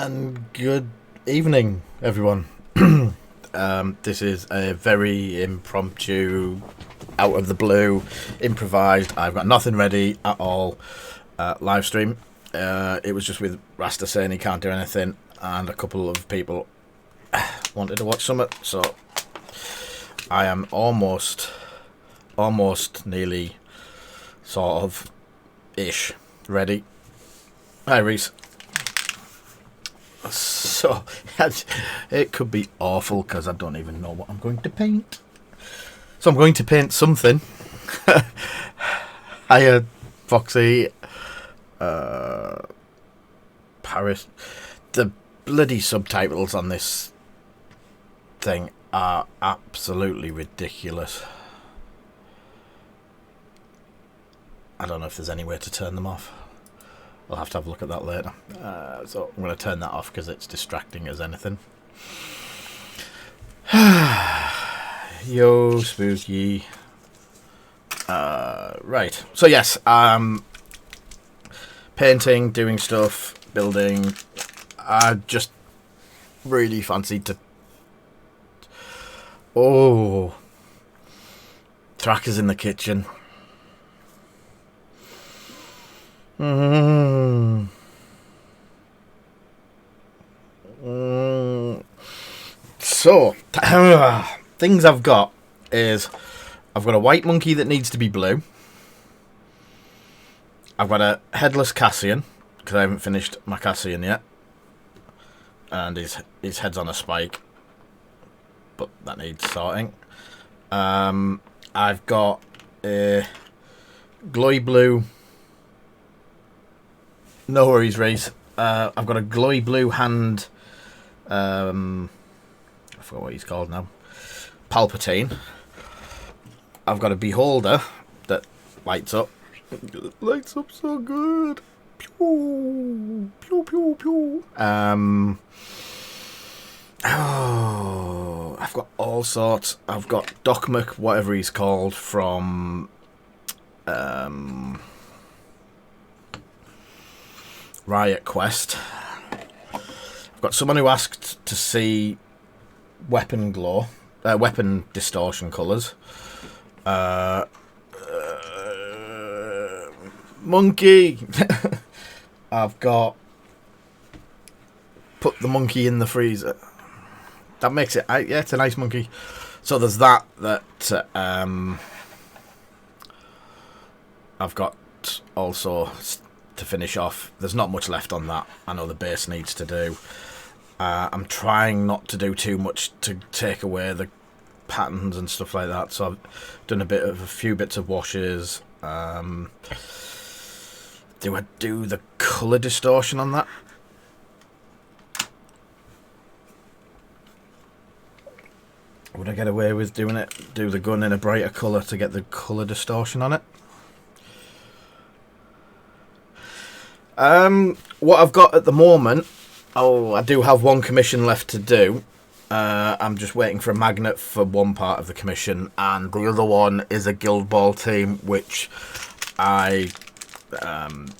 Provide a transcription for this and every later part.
And good evening, everyone. This is a very impromptu, out of the blue, improvised. I've got nothing ready at all. Live stream. It was just with Rasta saying he can't do anything, and a couple of people wanted to watch something. So I am almost nearly, sort of, ish ready. Hi, Reese. So, it could be awful because I don't even know what I'm going to paint. So I'm going to paint something. Hiya, Foxy. Paris. The bloody subtitles on this thing are absolutely ridiculous. I don't know if there's any way to turn them off. I'll have to have a look at that later. So I'm going to turn that off because it's distracting as anything. Yo, spooky. Right. So yes, painting, doing stuff, building. I just really fancied to... Oh. Tracker's in the kitchen. So, things I've got is I've got a white monkey that needs to be blue. I've got a headless Cassian because I haven't finished my Cassian yet, and his head's on a spike, but that needs sorting. I've got a glowy blue. No worries, Reese. I've got a glowy blue hand. I forgot what he's called now. Palpatine. I've got a beholder that lights up. It lights up so good. Pew, pew, pew, pew. Oh, I've got all sorts. I've got Docmac, whatever he's called, from Riot Quest. I've got someone who asked to see weapon distortion colours. Monkey. I've got put the monkey in the freezer. That makes it, yeah, it's a nice monkey. So there's that I've got also to finish off. There's not much left on that. I know the base needs to do. I'm trying not to do too much to take away the patterns and stuff like that. So I've done a few bits of washes. Do I do the colour distortion on that? Would I get away with doing it? Do the gun in a brighter colour to get the colour distortion on it? What I've got at the moment, I do have one commission left to do. I'm just waiting for a magnet for one part of the commission, and the other one is a Guild Ball team, which I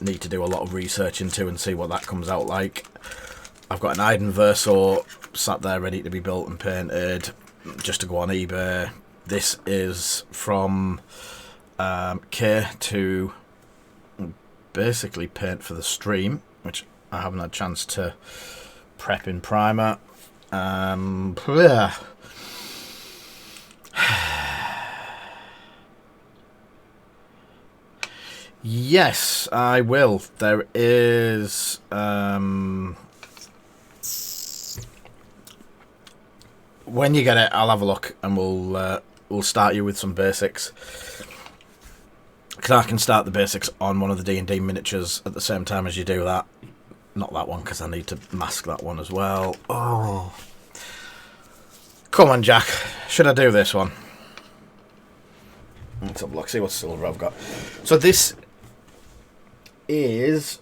need to do a lot of research into and see what that comes out like. I've got an Iden Verso sat there ready to be built and painted, just to go on eBay. This is from K to basically paint for the stream, which I haven't had a chance to prep in primer. Yeah. Yes, I will. There is when you get it, I'll have a look, and we'll start you with some basics. Because I can start the basics on one of the D&D miniatures at the same time as you do that. Not that one, because I need to mask that one as well. Oh, come on, Jack. Should I do this one? Let's have a look. See what silver I've got. So this is...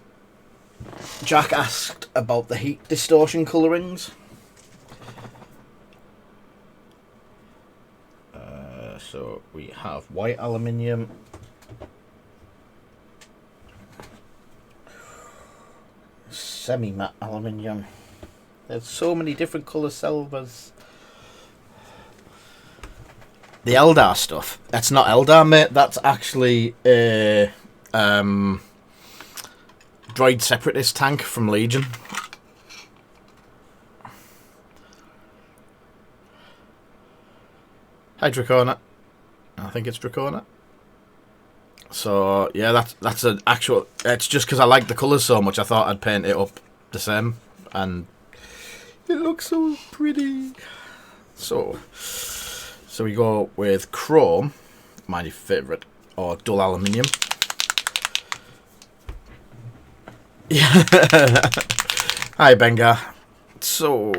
Jack asked about the heat distortion colourings. So we have white aluminium, semi-matte aluminium, There's so many different colour silvers. The Eldar stuff. That's not Eldar, mate. That's actually a droid separatist tank from Legion. Hi, Dracona. I think it's Dracona. So yeah, that's an actual. It's just because I like the colours so much, I thought I'd paint it up the same, and it looks so pretty. So we go with chrome, my favourite, or dull aluminium. Yeah. Hi, Benga. So,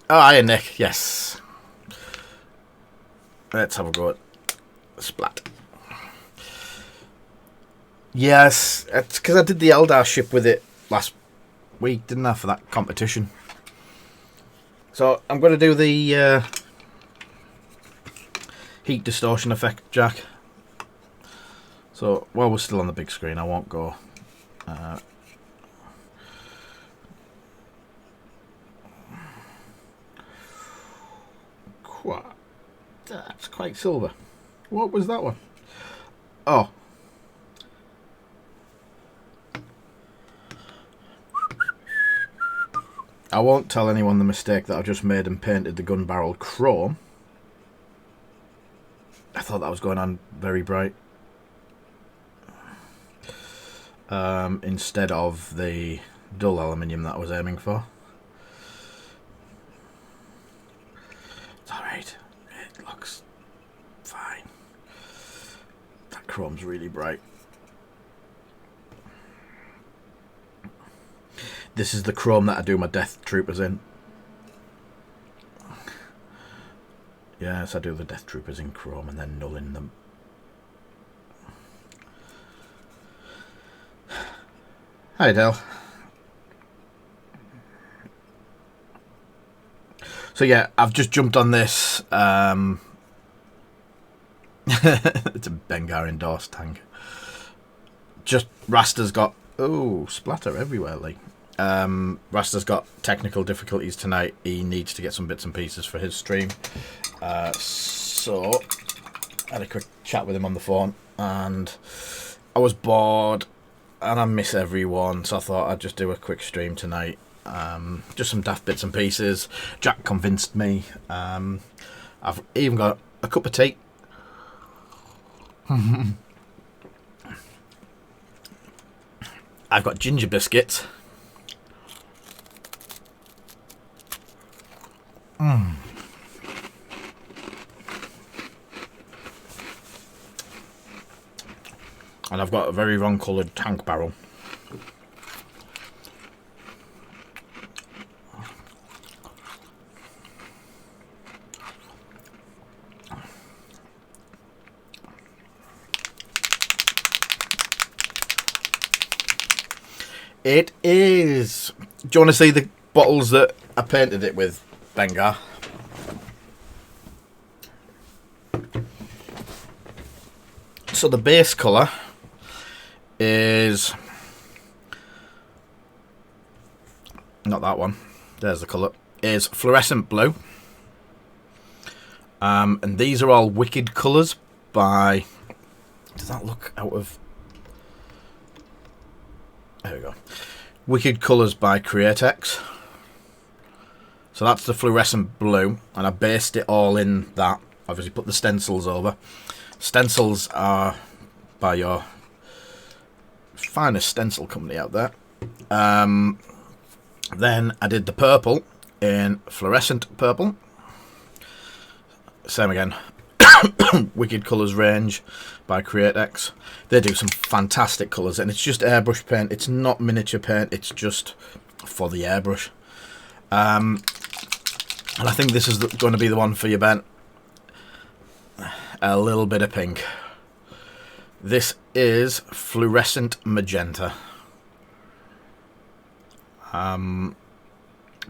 hi, Nick. Yes. Let's have a go at Splat. Yes, it's because I did the Eldar ship with it last week, didn't I, for that competition. So I'm going to do the heat distortion effect, Jack. So while we're still on the big screen, I won't go. That's quite silver. What was that one? Oh. I won't tell anyone the mistake that I've just made and painted the gun barrel chrome. I thought that was going on very bright. Instead of the dull aluminium that I was aiming for. It's alright. It looks fine. That chrome's really bright. This is the chrome that I do my Death Troopers in. Yes, I do the Death Troopers in chrome and then nulling them. Hi, Del. So yeah, I've just jumped on this. It's a Bengar endorsed tank. Just Rasta's got splatter everywhere, Lee. Rasta's got technical difficulties tonight. He needs to get some bits and pieces for his stream. So I had a quick chat with him on the phone, and I was bored, and I miss everyone, so I thought I'd just do a quick stream tonight. Just some daft bits and pieces. Jack convinced me. I've even got a cup of tea. I've got ginger biscuits. And I've got a very wrong coloured tank barrel. It is. Do you want to see the bottles that I painted it with, Bengar? So the base colour is not that one. There's the colour. Is fluorescent blue. And these are all Wicked colours by. Does that look out of? There we go. Wicked colours by Createx. So that's the fluorescent blue, and I based it all in that. Obviously, put the stencils over. Stencils are by your finest stencil company out there. Then I did the purple in fluorescent purple. Same again. Wicked Colours range by Createx. They do some fantastic colours, and it's just airbrush paint. It's not miniature paint. It's just for the airbrush. And I think this is going to be the one for you, Ben. A little bit of pink. This is fluorescent magenta.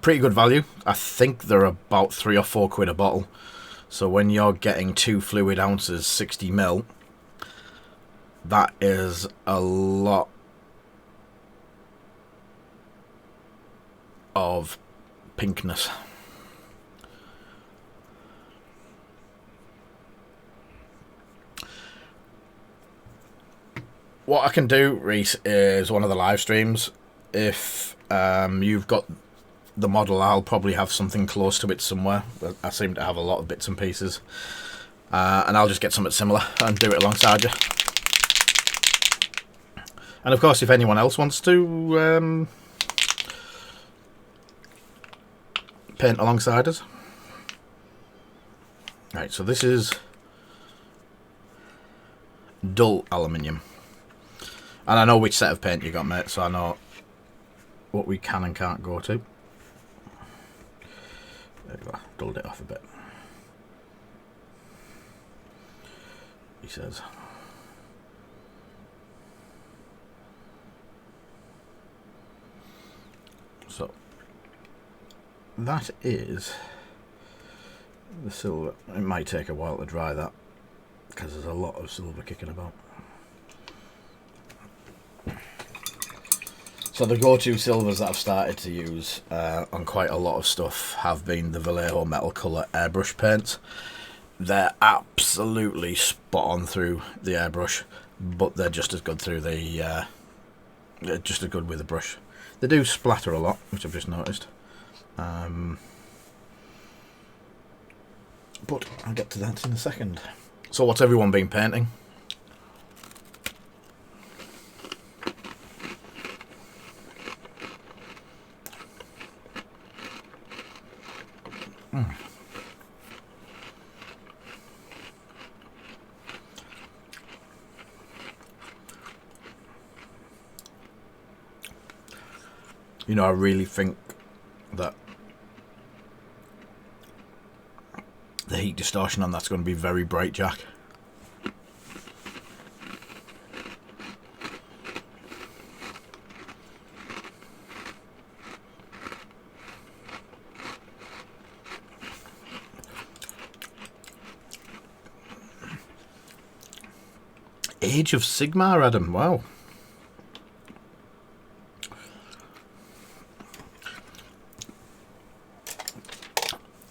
Pretty good value. I think they're about £3 or £4 a bottle. So when you're getting 2 fluid ounces, 60ml, that is a lot of pinkness. What I can do, Reese, is one of the live streams. If you've got the model, I'll probably have something close to it somewhere. I seem to have a lot of bits and pieces. And I'll just get something similar and do it alongside you. And of course, if anyone else wants to paint alongside us. Right, so this is dull aluminium. And I know which set of paint you got, mate, so I know what we can and can't go to. There you go, dulled it off a bit. He says. So that is the silver. It might take a while to dry that because there's a lot of silver kicking about. So the go-to silvers that I've started to use on quite a lot of stuff have been the Vallejo Metal Colour airbrush paints. They're absolutely spot on through the airbrush, but they're just as good through the just as good with the brush. They do splatter a lot, which I've just noticed. But I'll get to that in a second. So what's everyone been painting? You know, I really think that the heat distortion on that's going to be very bright, Jack. Age of Sigmar, Adam, wow.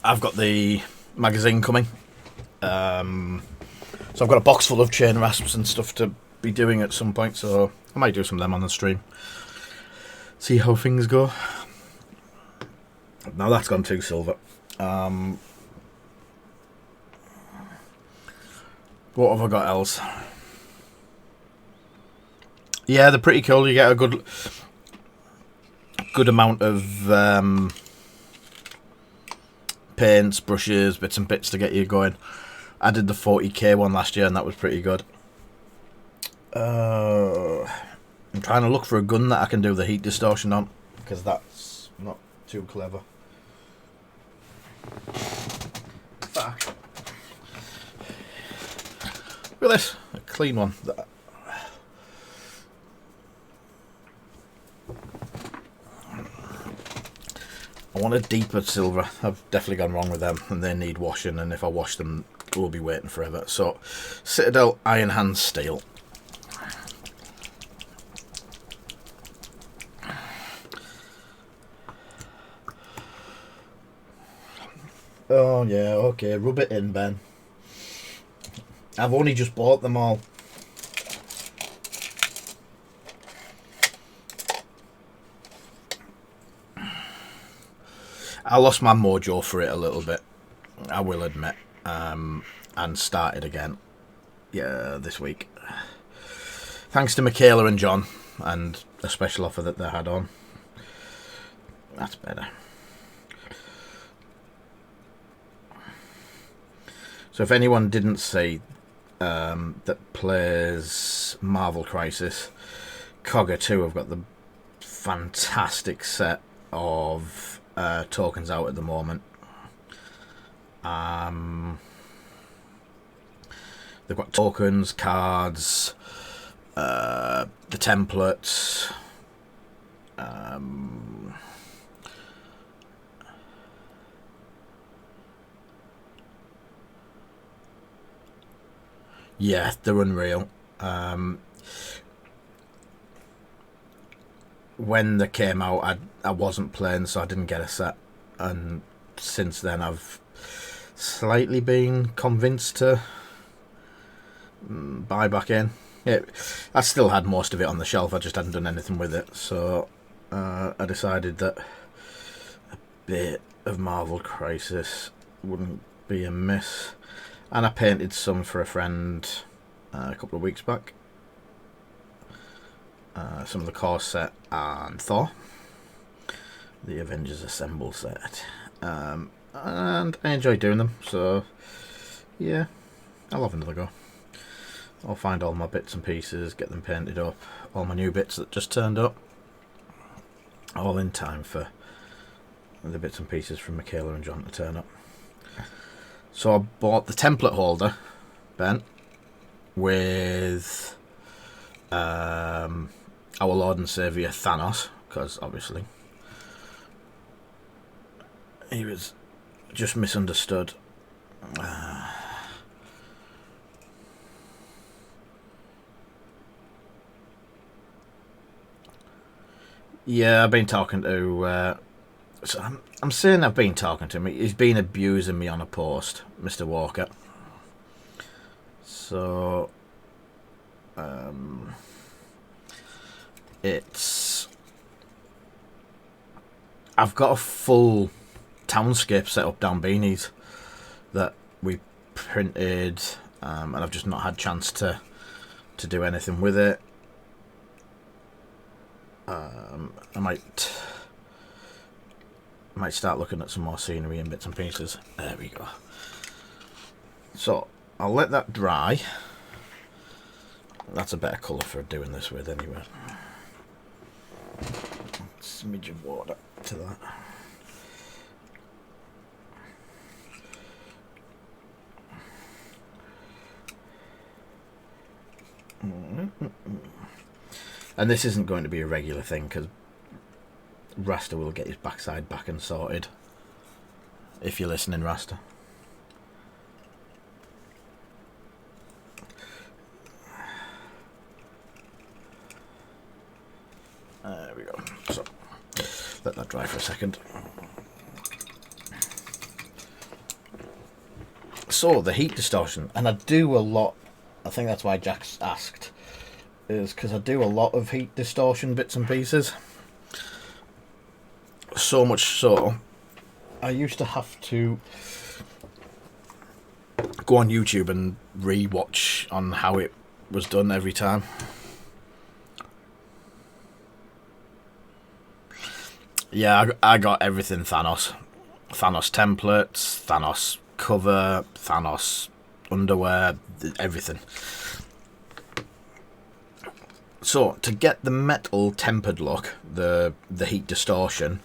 I've got the magazine coming, so I've got a box full of chain rasps and stuff to be doing at some point, so I might do some of them on the stream, see how things go. Now that's gone too silver. What have I got else? Yeah, they're pretty cool. You get a good amount of paints, brushes, bits and bits to get you going. I did the 40k one last year and that was pretty good. I'm trying to look for a gun that I can do the heat distortion on, because that's not too clever. Fuck. Look at this, a clean one. I want a deeper silver. I've definitely gone wrong with them, and they need washing, and if I wash them, we'll be waiting forever. So, Citadel Iron Hand Steel. Oh yeah, okay, rub it in, Ben. I've only just bought them all. I lost my mojo for it a little bit, I will admit, and started again, yeah, this week. Thanks to Michaela and John, and a special offer that they had on. That's better. So if anyone didn't see that plays Marvel Crisis, Cogger 2 have got the fantastic set of tokens out at the moment. They've got tokens, cards, the templates, yeah, they're unreal. when they came out, I wasn't playing, so I didn't get a set. And since then, I've slightly been convinced to buy back in. I still had most of it on the shelf, I just hadn't done anything with it. So I decided that a bit of Marvel Crisis wouldn't be amiss. And I painted some for a friend a couple of weeks back. Some of the core set and Thor. The Avengers Assemble set. And I enjoy doing them, so yeah, I'll have another go. I'll find all my bits and pieces, get them painted up, all my new bits that just turned up, all in time for the bits and pieces from Michaela and John to turn up. So I bought the template holder, Ben, with our Lord and Saviour Thanos, because obviously he was just misunderstood. Yeah, I've been talking to... so I'm saying I've been talking to him. He's been abusing me on a post, Mr. Walker. So... it's... I've got a full townscape set up down Beanies that we printed, and I've just not had chance to do anything with it. I might start looking at some more scenery and bits and pieces. There we go. So I'll let that dry. That's a better colour for doing this with anyway. Smidge of water to that. And this isn't going to be a regular thing because Rasta will get his backside back and sorted. If you're listening, Rasta. There we go. So let that dry for a second. So the heat distortion, and I do a lot. I think that's why Jack's asked, is because I do a lot of heat distortion bits and pieces. So much so, I used to have to go on YouTube and re-watch on how it was done every time. Yeah, I got everything Thanos. Thanos templates, Thanos cover, Thanos underwear, everything. So to get the metal tempered look, the heat distortion,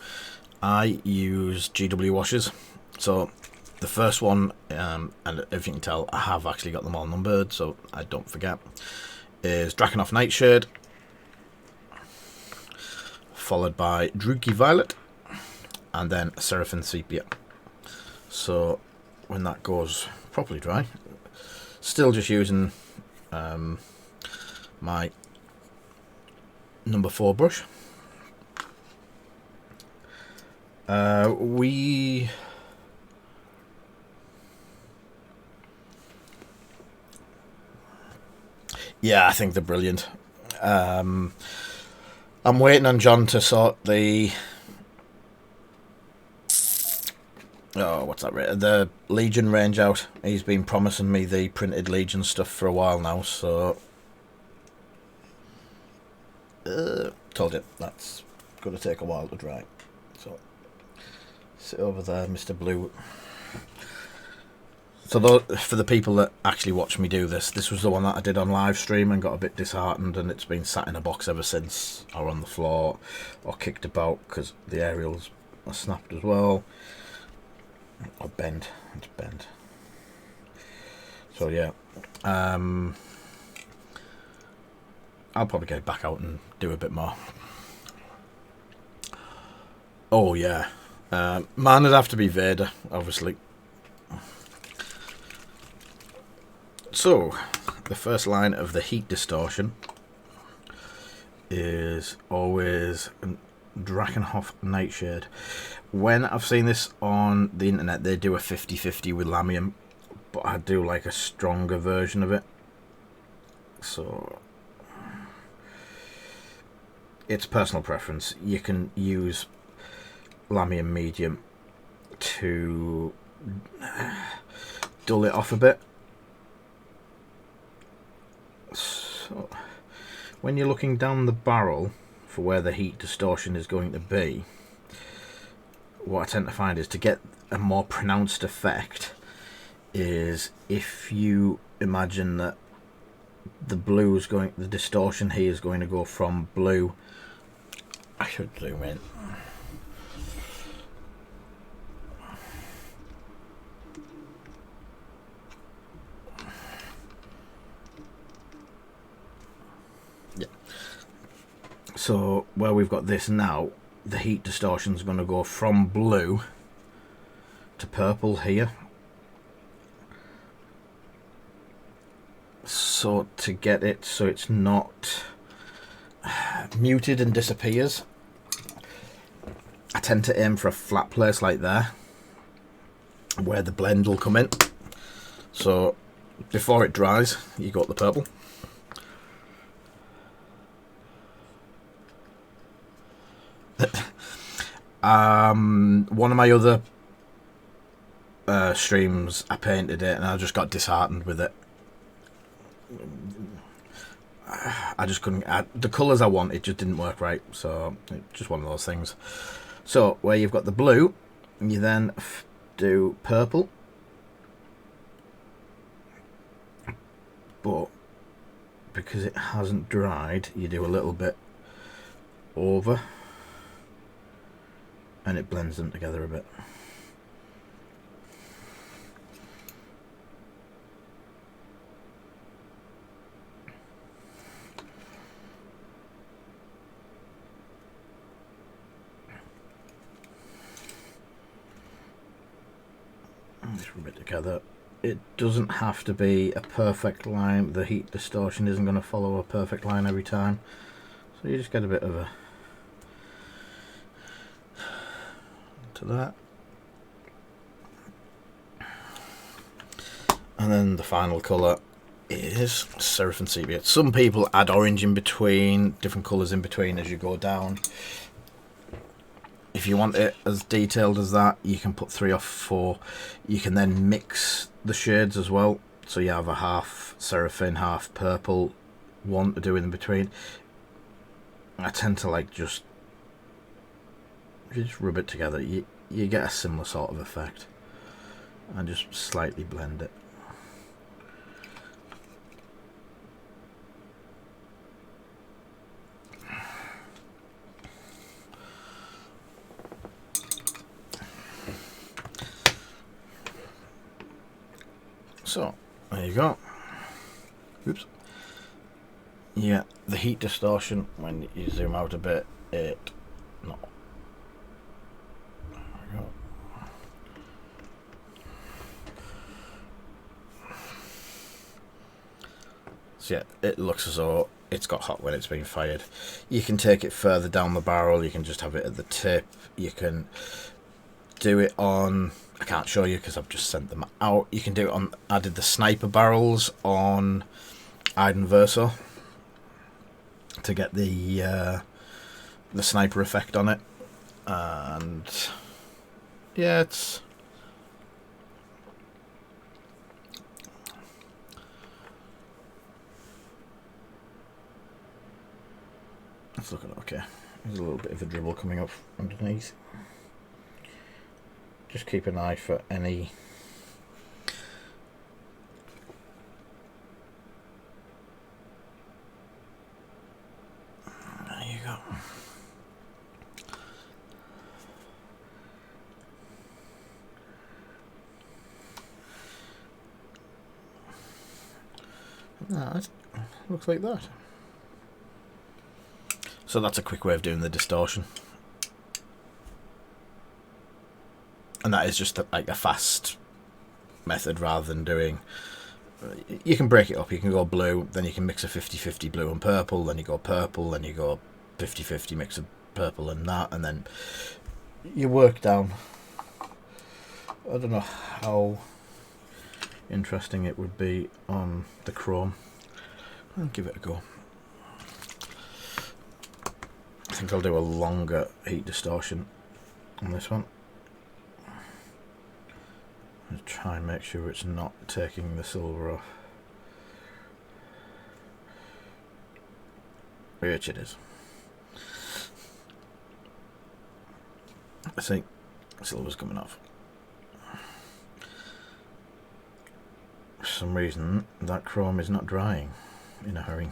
I use GW washes. So the first one, and if you can tell, I have actually got them all numbered, so I don't forget, is Drakenhof Nightshade, followed by Druki Violet, and then Seraphim Sepia. So when that goes properly dry, still just using my number 4 brush. Yeah, I think they're brilliant. I'm waiting on John to sort the the Legion range out. He's been promising me the printed Legion stuff for a while now, so told you that's going to take a while to dry. So sit over there, Mr. Blue. So for the people that actually watch me do this, this was the one that I did on live stream and got a bit disheartened, and it's been sat in a box ever since, or on the floor, or kicked about because the aerials are snapped as well, or bent. It's bent. So yeah, I'll probably get it back out and do a bit more. Oh yeah, man would have to be Vader, obviously. So, the first line of the heat distortion is always Drakenhof Nightshade. When I've seen this on the internet, they do a 50-50 with Lamium, but I do like a stronger version of it. So it's personal preference. You can use Lamium Medium to dull it off a bit. So when you're looking down the barrel for where the heat distortion is going to be, what I tend to find is to get a more pronounced effect is if you imagine that the distortion here is going to go from blue. I should zoom in. Yeah. So where we've got this now, the heat distortion is going to go from blue to purple here. So to get it so it's not muted and disappears, I tend to aim for a flat place like there where the blend will come in. So before it dries, you got the purple. One of my other streams, I painted it and I just got disheartened with it. I just couldn't add the colours I want. It just didn't work right, so it's just one of those things. So where you've got the blue, you then do purple, but because it hasn't dried, you do a little bit over and it blends them together a bit. Just rub it together. It doesn't have to be a perfect line. The heat distortion isn't going to follow a perfect line every time, so you just get a bit of a to that, and then the final colour is Seraphim Sepia. Some people add orange in between, different colours in between as you go down. If you want it as detailed as that, you can put 3 or 4. You can then mix the shades as well. So you have a half Seraphim, half purple one to do in between. I tend to like just rub it together. You get a similar sort of effect. And just slightly blend it. So, there you go. Oops. Yeah, the heat distortion, when you zoom out a bit, there we go. So yeah, it looks as though it's got hot when it's being fired. You can take it further down the barrel, you can just have it at the tip, you can do it on, I can't show you because I've just sent them out. You can do it on, I did the sniper barrels on Iden Verso to get the sniper effect on it, and yeah, it's looking okay. There's a little bit of a dribble coming up underneath. Just keep an eye for any there you go. It looks like that. So that's a quick way of doing the distortion. And that is just like a fast method rather than doing you can break it up. You can go blue, then you can mix a 50-50 blue and purple, then you go purple, then you go 50-50 mix of purple and that, and then you work down. I don't know how interesting it would be on the chrome. I'll give it a go. I think I'll do a longer heat distortion on this one. I'll try and make sure it's not taking the silver off. Which it is. I see, silver's coming off. For some reason, that chrome is not drying in a hurry.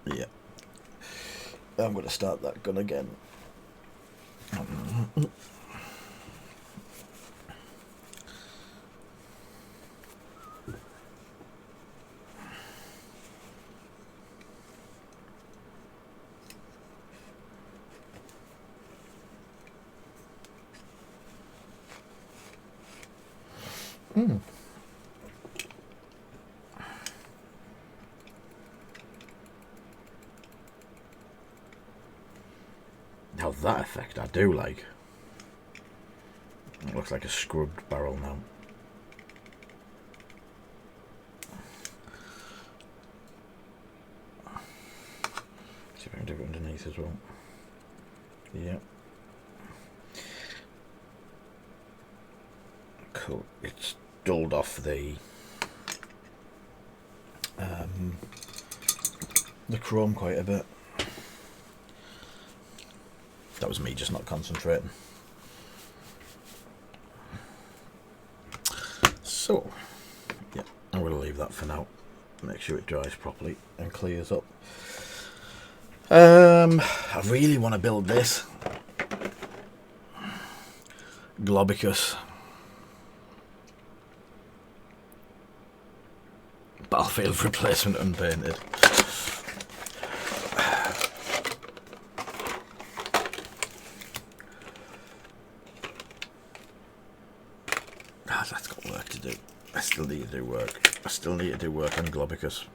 Yeah, I'm going to start that gun again. Now that effect I do like. It looks like a scrubbed barrel now. See if I can do it underneath as well. Yeah. Cool. It's dulled off the chrome quite a bit. That was me just not concentrating. So, yeah, I'm going to leave that for now. Make sure it dries properly and clears up. I really want to build this Globicus Battlefield Replacement Unpainted. That's got work to do. I still need to do work. I still need to do work on Globicus.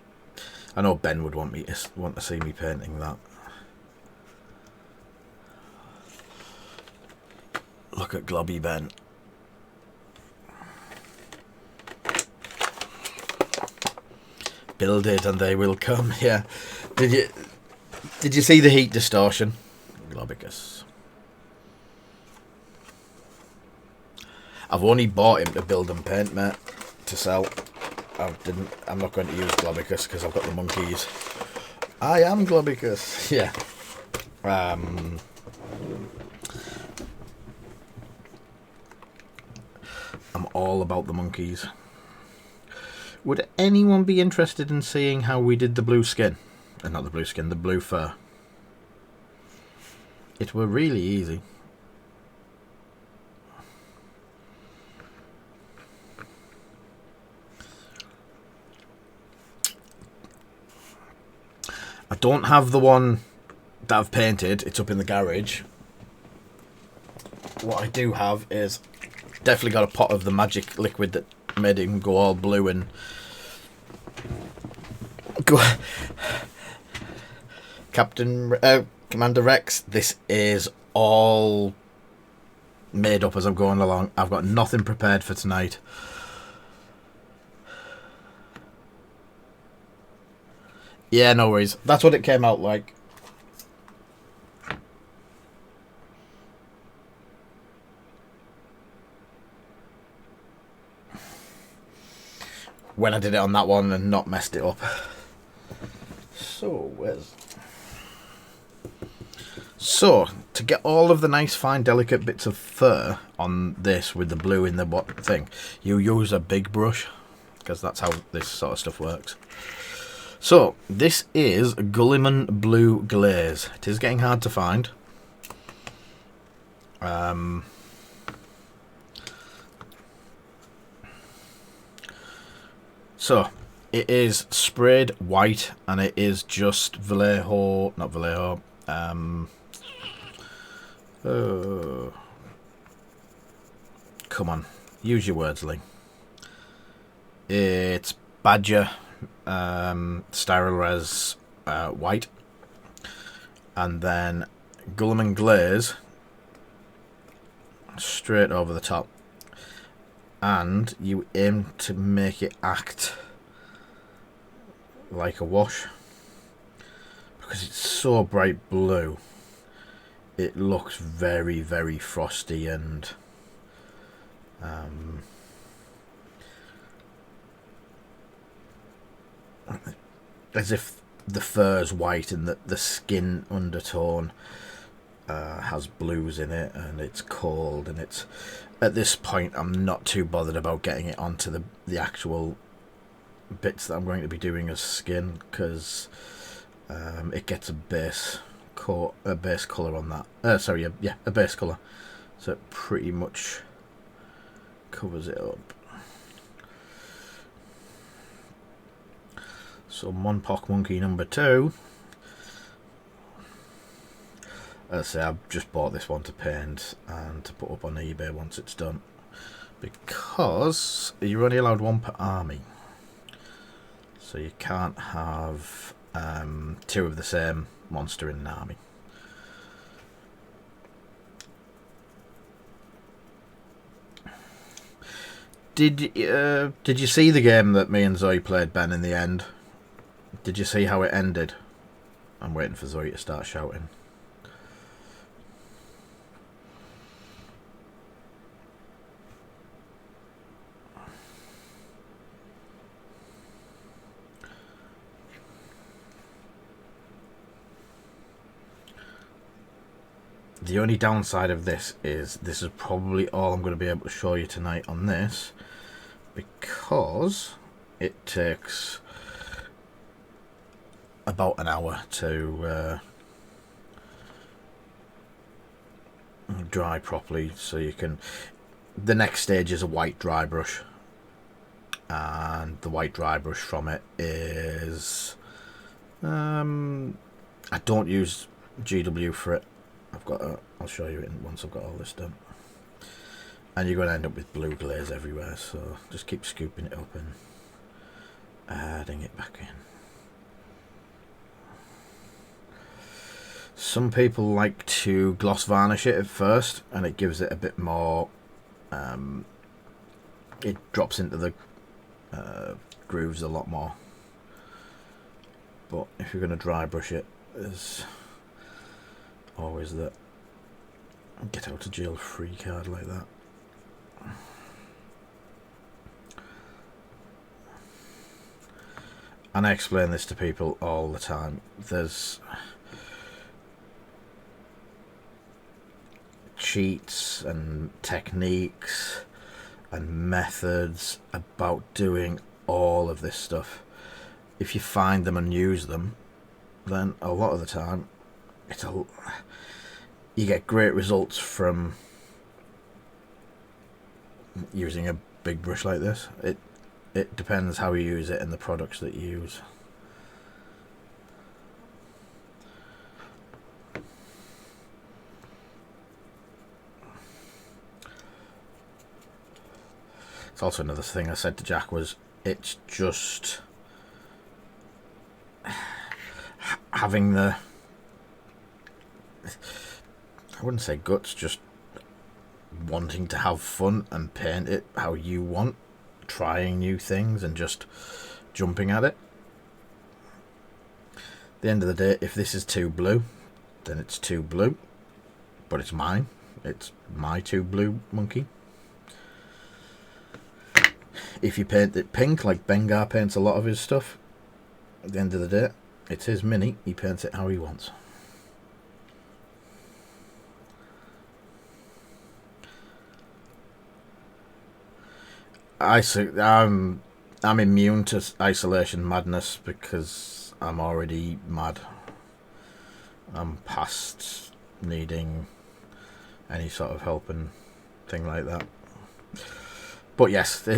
I know Ben would want to see me painting that. Look at Globby Ben. Build it and they will come. Yeah. Did you see the heat distortion? Globicus. I've only bought him to build and paint, mate, to sell. I'm not going to use Globicus because I've got the monkeys. I am Globicus. Yeah. I'm all about the monkeys. Would anyone be interested in seeing how we did the blue skin? Not the blue skin, the blue fur. It were really easy. I don't have the one that I've painted. It's up in the garage. What I do have is definitely got a pot of the magic liquid that made him go all blue and go. Commander Rex, this is all made up as I'm going along. I've got nothing prepared for tonight. Yeah, no worries. That's what it came out like. When I did it on that one and not messed it up. So, So, to get all of the nice, fine, delicate bits of fur on this with the blue in the thing, you use a big brush. because that's how this sort of stuff works. So, this is Gulaman Blue Glaze. It is getting hard to find. So, it is sprayed white, and it is just Vallejo, not Vallejo, come on, use your words, Lee. It's Badger Styrylres white, and then Gulaman Glaze straight over the top, and you aim to make it act like a wash because it's so bright blue. It looks very, very frosty and as if the fur's white and the skin undertone has blues in it, and it's cold, and it's at this point I'm not too bothered about getting it onto the actual bits that I'm going to be doing as skin, because it gets a base colour on that. A base colour, so it pretty much covers it up. So Monpoc Monkey number 2. As I say, I've just bought this one to paint and to put up on eBay once it's done, because you're only allowed one per army, so you can't have 2 of the same monster in an army. Did you see the game that me and Zoe played, Ben, in the end? Did you see how it ended? I'm waiting for Zoe to start shouting. The only downside of this is probably all I'm going to be able to show you tonight on this, because it takes about an hour to dry properly, so you can... The next stage is a white dry brush, and the white dry brush from it is... I don't use GW for it. I'll show you it once I've got all this done. And you're going to end up with blue glaze everywhere, so just keep scooping it up and adding it back in. Some people like to gloss varnish it at first, and it gives it a bit more... it drops into the grooves a lot more. But if you're going to dry brush it, there's always that get out of jail free card like that. And I explain this to people all the time. There's cheats and techniques and methods about doing all of this stuff. If you find them and use them, then a lot of the time you get great results from using a big brush like this. It depends how you use it and the products that you use. It's also another thing I said to Jack was, it's just having the... I wouldn't say guts, just wanting to have fun and paint it how you want, trying new things and just jumping at it. At the end of the day, if this is too blue, then it's too blue, but it's mine. It's my too blue monkey. If you paint it pink, like Bengar paints a lot of his stuff, at the end of the day, it's his mini, he paints it how he wants. I I'm immune to isolation madness because I'm already mad. I'm past needing any sort of help and thing like that. But yes,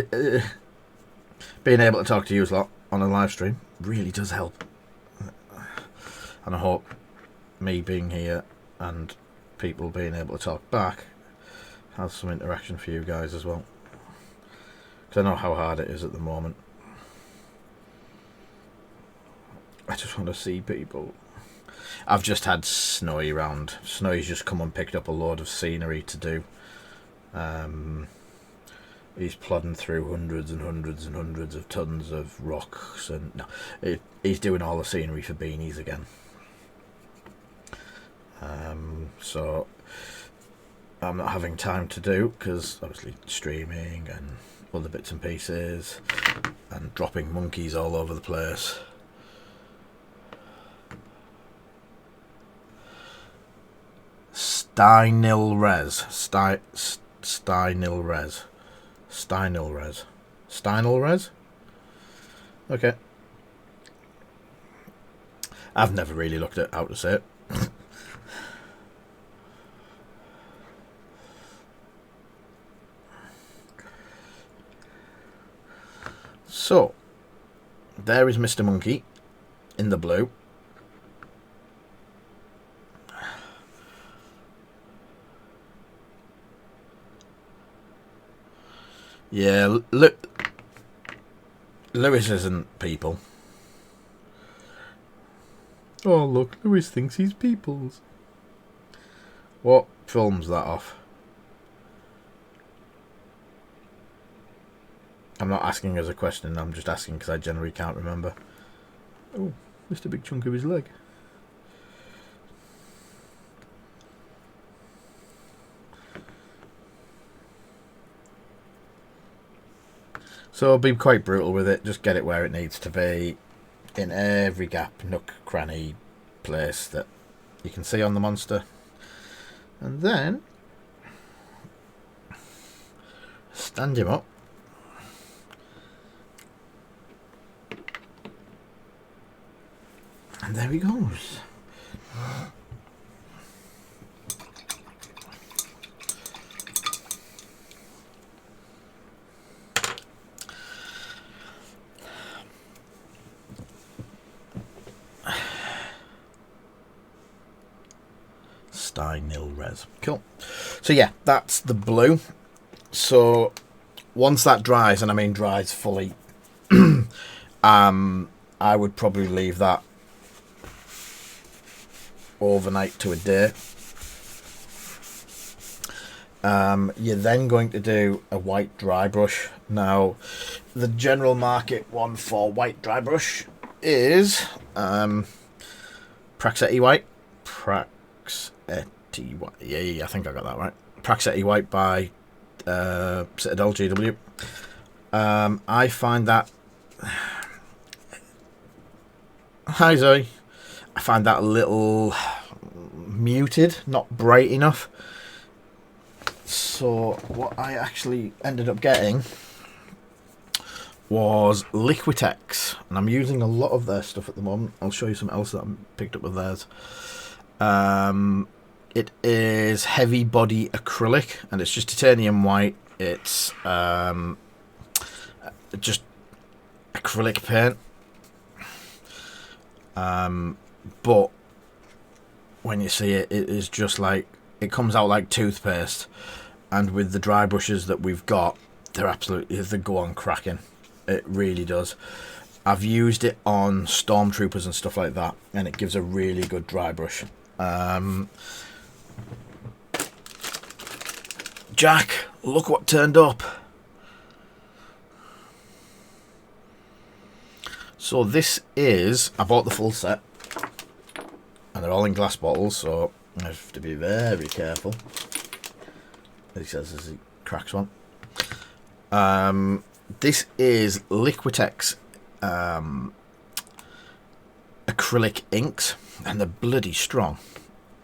being able to talk to you a lot on a live stream really does help. And I hope me being here and people being able to talk back has some interaction for you guys as well. Because I know how hard it is at the moment. I just want to see people. I've just had Snowy round. Snowy's just come and picked up a load of scenery to do. He's plodding through hundreds and hundreds and hundreds of tons of rocks, and no, he's doing all the scenery for beanies again. So I'm not having time to do, because obviously streaming and other bits and pieces and dropping monkeys all over the place. Stynil Res. Stynil Res. Stynil Res. Stynil Res? Okay. I've never really looked at how to say it. So, there is Mr. Monkey in the blue. Yeah, Lewis isn't people. Oh, look, Lewis thinks he's peoples. What film's that off? I'm not asking as a question, I'm just asking because I generally can't remember. Oh, missed a big chunk of his leg. So be quite brutal with it, just get it where it needs to be, in every gap, nook, cranny, place that you can see on the monster. And then stand him up. And there he goes. Stynil Res. Cool. So yeah, that's the blue. So once that dries, and I mean dries fully, I would probably leave that overnight to a day. You're then going to do a white dry brush. Now, the general market one for white dry brush is Praxetti White. Praxetti White. Yeah, I think I got that right. Praxetti White by Citadel GW. I find that. Hi Zoe. I find that a little muted, not bright enough. So what I actually ended up getting was Liquitex, and I'm using a lot of their stuff at the moment. I'll show you something else that I picked up with theirs. It is heavy body acrylic, and it's just titanium white. It's just acrylic paint. But when you see it, it is just like, it comes out like toothpaste. And with the dry brushes that we've got, they go on cracking. It really does. I've used it on stormtroopers and stuff like that, and it gives a really good dry brush. Jack, look what turned up. So this is, I bought the full set, and they're all in glass bottles, so I have to be very careful, as he says as he cracks one. This is Liquitex acrylic inks, and they're bloody strong.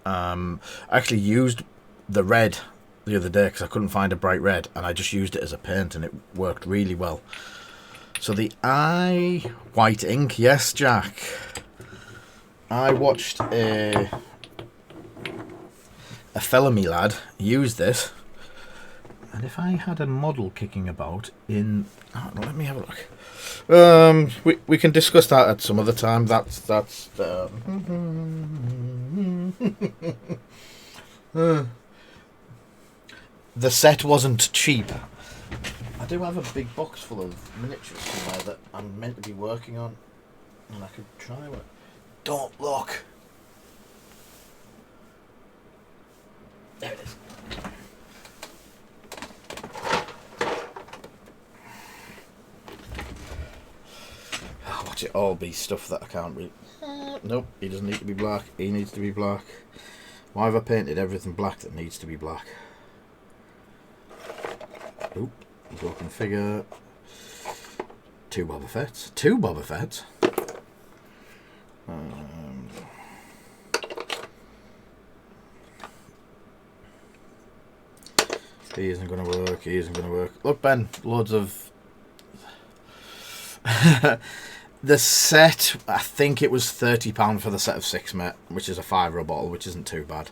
I actually used the red the other day because I couldn't find a bright red, and I just used it as a paint, and it worked really well. So the eye white ink, yes, Jack. I watched a fellow me lad use this, and if I had a model kicking about in, oh, no, let me have a look. We can discuss that at some other time. That's the set wasn't cheap. I do have a big box full of miniatures somewhere that I'm meant to be working on, and I could try it. Don't look. There it is. Watch it all be stuff that I can't read. Nope, he doesn't need to be black. He needs to be black. Why have I painted everything black that needs to be black? Oop, broken figure. 2 Boba Fett's. 2 Boba Fett's. He isn't going to work. He isn't going to work. Look, Ben, loads of... The set, I think it was £30 for the set of 6, mate, which is a £5 a bottle, which isn't too bad.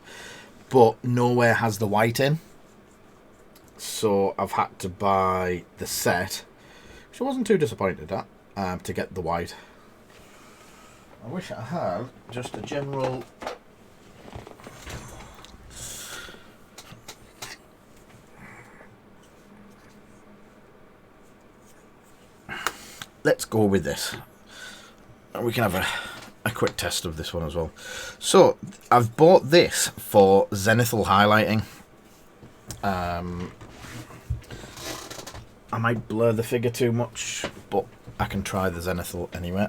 But nowhere has the white in. So I've had to buy the set, which I wasn't too disappointed at, to get the white. I wish I had just a general... Let's go with this. We can have a quick test of this one as well. So, I've bought this for Zenithal Highlighting. I might blur the figure too much, but I can try the Zenithal anyway.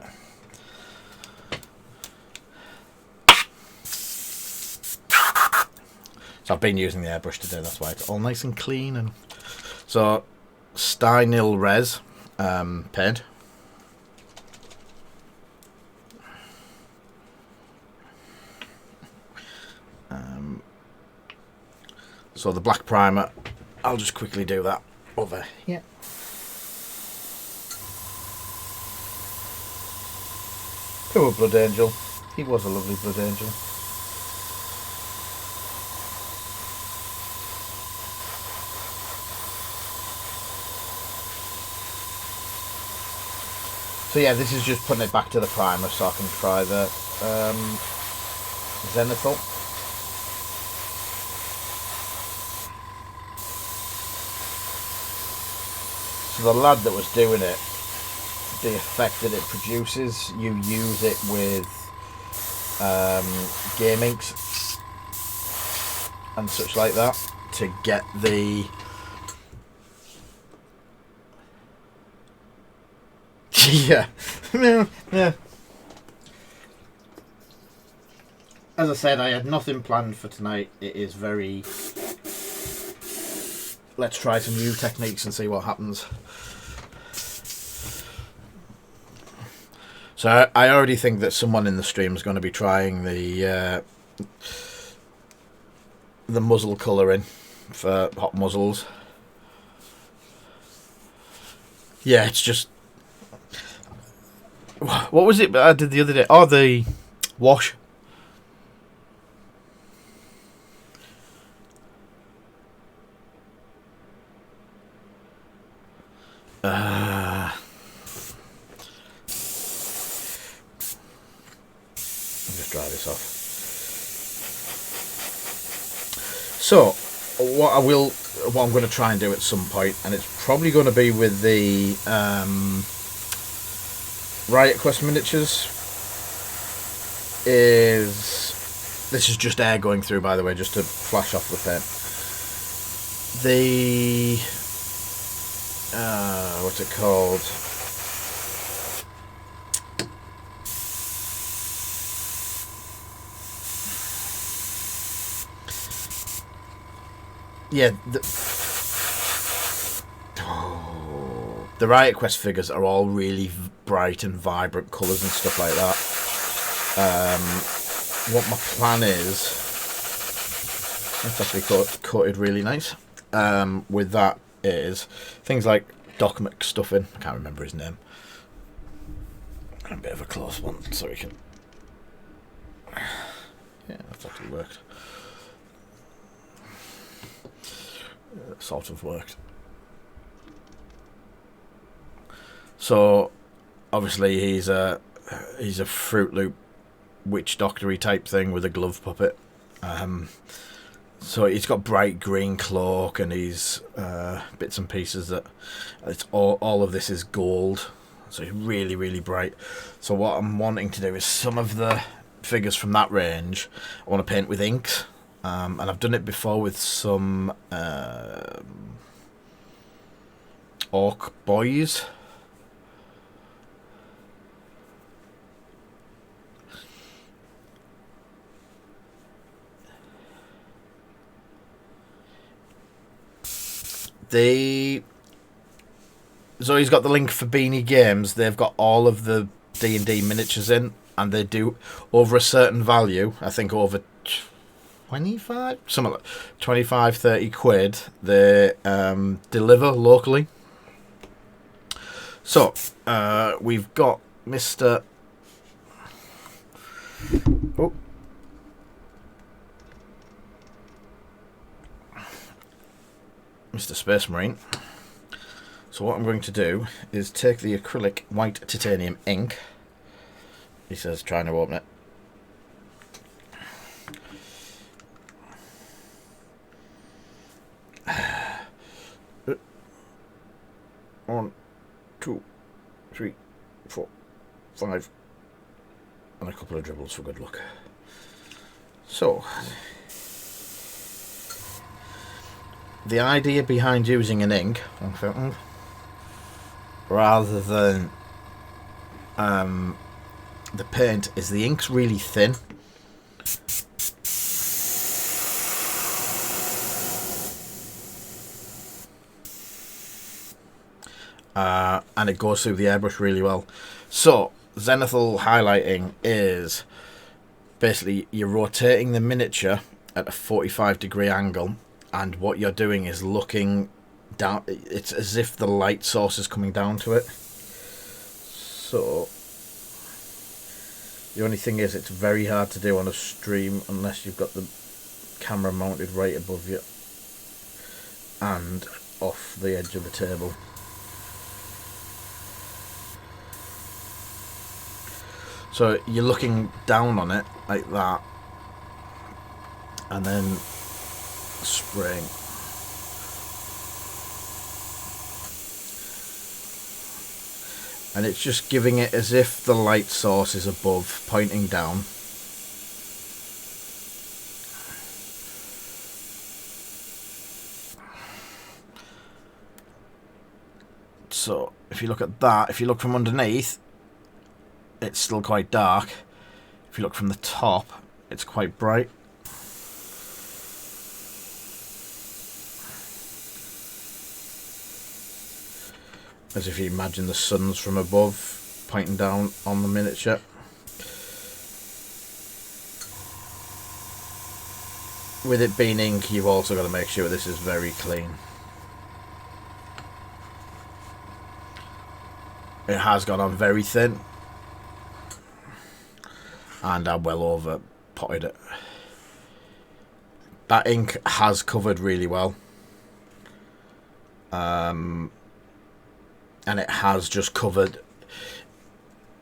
So I've been using the airbrush today, that's why it's all nice and clean. And so, Stynil Res paint. So the black primer, I'll just quickly do that over here. Poor Blood Angel. He was a lovely Blood Angel. So yeah, this is just putting it back to the primer so I can try the Zenithal. So the lad that was doing it, the effect that it produces, you use it with game inks and such like that to get the yeah. As I said, I had nothing planned for tonight. It is very... Let's try some new techniques and see what happens. So I already think that someone in the stream is going to be trying the muzzle colouring for hot muzzles. Yeah, it's just... What was it I did the other day? Oh, the wash. Dry this off. So what I'm going to try and do at some point, and it's probably going to be with the Riot Quest miniatures, is this is just air going through, by the way, just to flash off the paint. The what's it called? Yeah, the Riot Quest figures are all really bright and vibrant colours and stuff like that. What my plan is, it's actually coated really nice. With that is things like Doc McStuffin. I can't remember his name. A bit of a close one, so we can. Yeah, that's actually worked. Sort of worked. So, obviously, he's a Fruit Loop witch doctory type thing with a glove puppet. So he's got bright green cloak, and he's bits and pieces that it's all of this is gold. So he's really, really bright. So what I'm wanting to do is some of the figures from that range I want to paint with inks, and I've done it before with some Orc Boys. Zoe's got the link for Beanie Games. They've got all of the D&D miniatures in, and they do over a certain value. I think over 25, something like 25, 30 quid. They deliver locally. So we've got Mr. Mr. Space Marine. So what I'm going to do is take the acrylic white titanium ink. He says trying to open it. 1, 2, 3, 4, 5, and a couple of dribbles for good luck. So the idea behind using an ink rather than the paint is the ink's really thin. And it goes through the airbrush really well. So Zenithal Highlighting is basically you're rotating the miniature at a 45-degree angle, and what you're doing is looking down. It's as if the light source is coming down to it. So the only thing is it's very hard to do on a stream unless you've got the camera mounted right above you and off the edge of the table. So you're looking down on it like that, and then spraying. And it's just giving it as if the light source is above, pointing down. So if you look at that, if you look from underneath, it's still quite dark. If you look from the top, it's quite bright. As if you imagine the sun's from above, pointing down on the miniature. With it being ink, you've also got to make sure this is very clean. It has gone on very thin, and I well over potted it. That ink has covered really well. And it has just covered.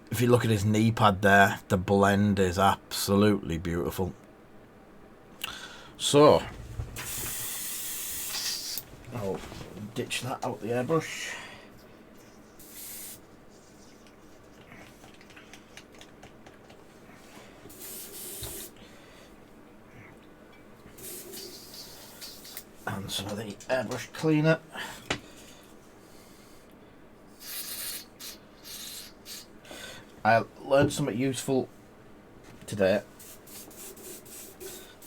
If you look at his knee pad there, the blend is absolutely beautiful. So I'll ditch that out the airbrush. And some of the airbrush cleaner. I learned something useful today.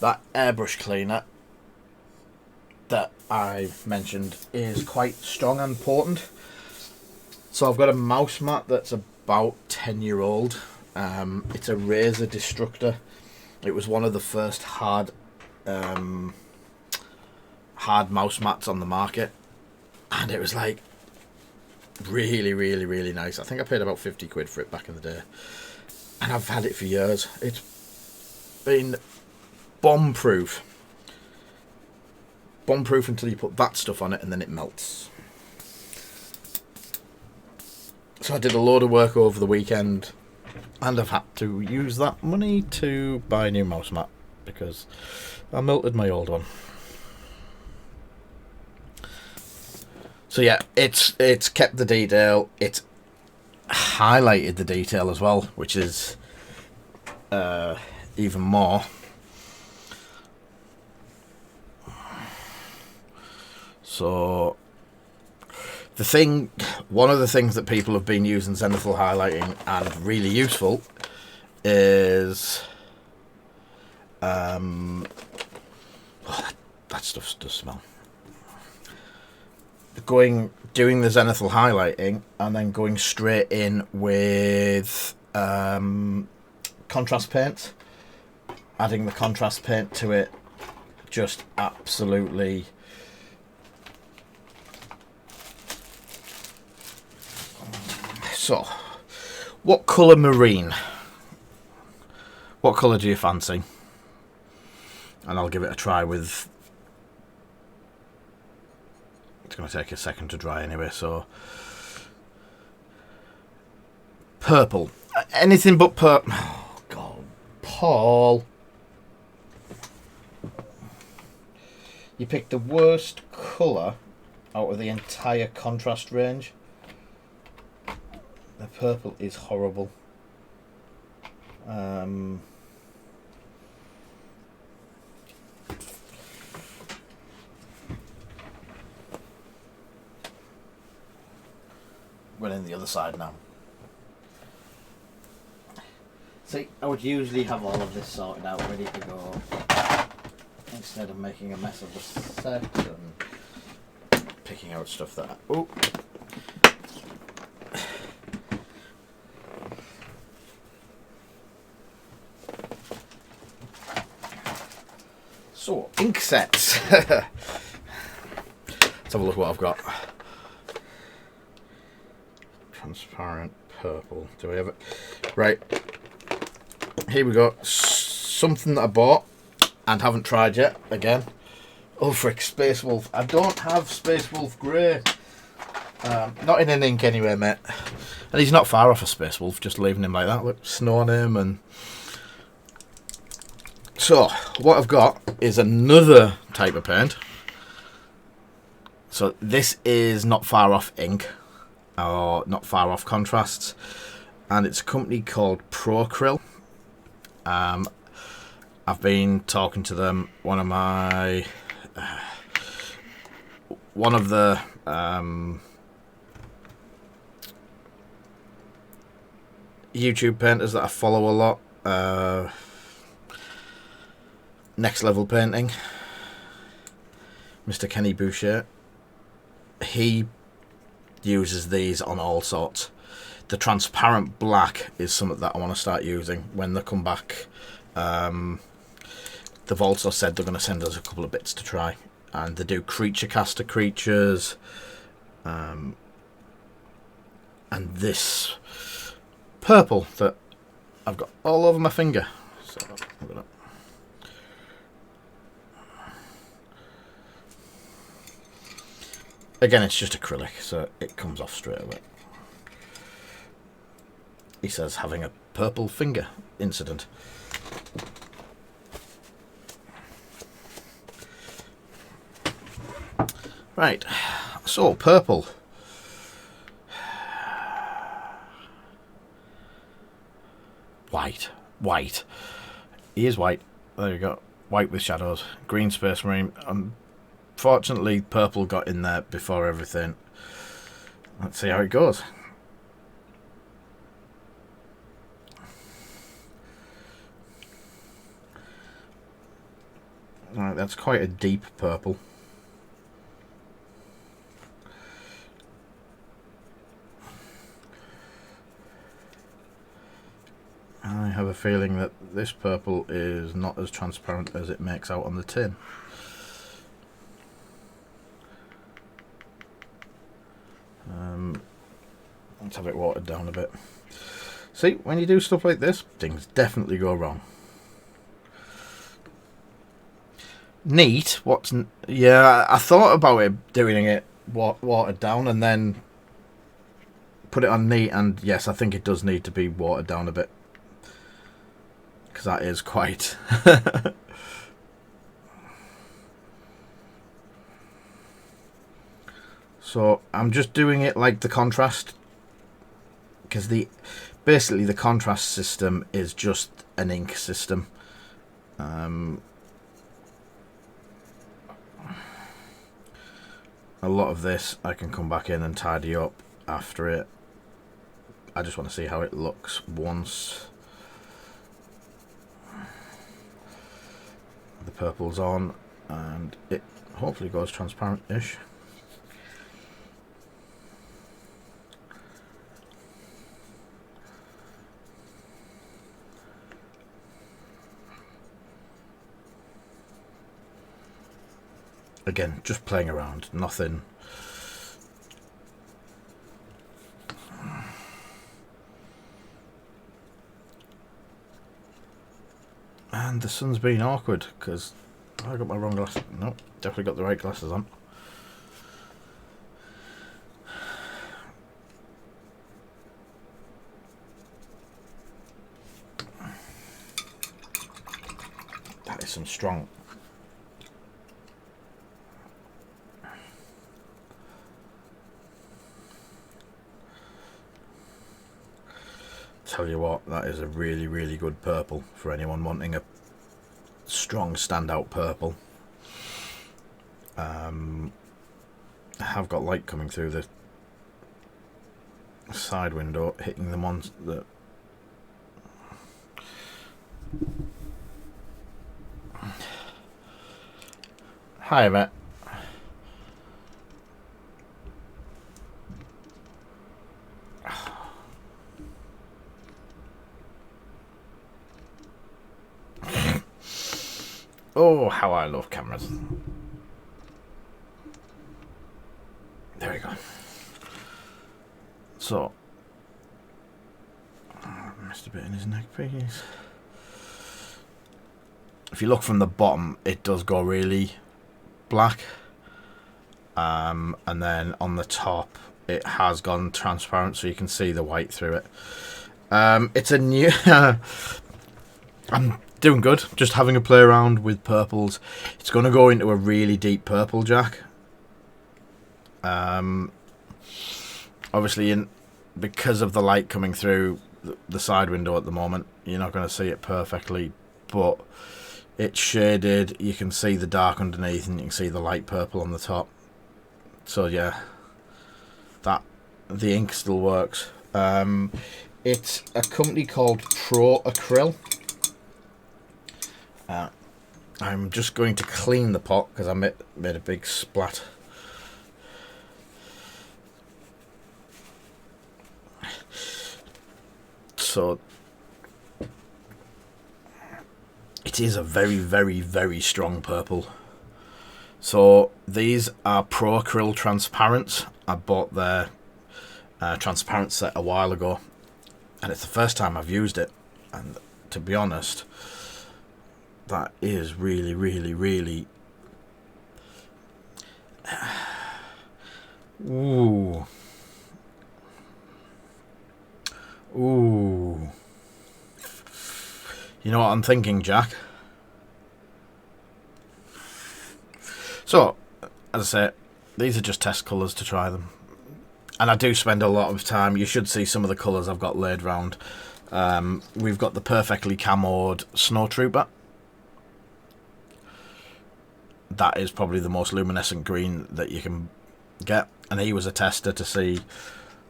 That airbrush cleaner that I mentioned is quite strong and potent. So I've got a mouse mat that's about 10-year-old. It's a Razor Destructor. It was one of the first hard mouse mats on the market, and it was like Really, really, really nice. I think I paid about 50 quid for it back in the day. And I've had it for years. It's been bomb-proof. Bomb-proof until you put that stuff on it and then it melts. So I did a load of work over the weekend. And I've had to use that money to buy a new mouse mat. Because I melted my old one. So yeah, it's kept the detail. It's highlighted the detail as well, which is even more. So one of the things that people have been using Zenithal Highlighting and really useful is that stuff does smell. Doing the Zenithal Highlighting and then going straight in with contrast paint, adding the contrast paint to it, just absolutely so. What colour marine? What colour do you fancy? And I'll give it a try with. It's going to take a second to dry anyway, so purple. Anything but purple. Oh God, Paul, you picked the worst colour out of the entire contrast range. The purple is horrible. We're in the other side now. See, I would usually have all of this sorted out, ready to go, instead of making a mess of the set and picking out stuff that. Oh. So, ink sets. Let's have a look what I've got. Transparent purple. Do we have it? Right. Here we go. Something that I bought and haven't tried yet. Again. Ulfric Space Wolf. I don't have Space Wolf Grey. Not in an ink anyway, mate. And he's not far off a Space Wolf, just leaving him like that. Look, snow on him. And so, what I've got is another type of paint. So, this is not far off ink. Or not far off contrasts, and it's a company called Procryl. I've been talking to them. One of the YouTube painters that I follow a lot, Next Level Painting, Mr. Kenny Boucher. He uses these on all sorts. The transparent black is something that I want to start using when they come back. They've also said they're going to send us a couple of bits to try, and they do creature caster creatures, and this purple that I've got all over my finger. So look at that. Again, it's just acrylic, so it comes off straight away. He says having a purple finger incident. Right, so purple. White. He is white. There you go. White with shadows. Green Space Marine. Fortunately, purple got in there before everything. Let's see how it goes. Alright, that's quite a deep purple. I have a feeling that this purple is not as transparent as it makes out on the tin. Let's have it watered down a bit. See, when you do stuff like this, things definitely go wrong. Neat. Yeah, I thought about it doing it watered down and then put it on neat, and yes, I think it does need to be watered down a bit, because that is quite so I'm just doing it like the contrast, because basically the contrast system is just an ink system. A lot of this I can come back in and tidy up after it. I just want to see how it looks once the purple's on and it hopefully goes transparent-ish. Again, just playing around, nothing. And the sun's been awkward because I got my wrong glasses. Nope, definitely got the right glasses on. That is some strong. Tell you what, that is a really, really good purple for anyone wanting a strong standout purple. I have got light coming through the side window, hitting them on the. Hi, mate. Oh, how I love cameras. There we go. So, missed a bit in his neck piece. If you look from the bottom, it does go really black. And then on the top, it has gone transparent, so you can see the white through it. It's a new... I'm doing good, just having a play around with purples. It's going to go into a really deep purple, Jack. Obviously, because of the light coming through the side window at the moment, you're not going to see it perfectly, but it's shaded. You can see the dark underneath, and you can see the light purple on the top. So yeah, the ink still works. It's a company called Pro Acryl. I'm just going to clean the pot because I made a big splat. So it is a very, very, very strong purple. So these are Pro Acryl transparents. I bought their transparent set a while ago, and it's the first time I've used it, and to be honest, that is really, really, really... Ooh. Ooh. You know what I'm thinking, Jack? So, as I say, these are just test colours to try them. And I do spend a lot of time. You should see some of the colours I've got laid round. We've got the perfectly camoed Snow Trooper. That is probably the most luminescent green that you can get, and he was a tester to see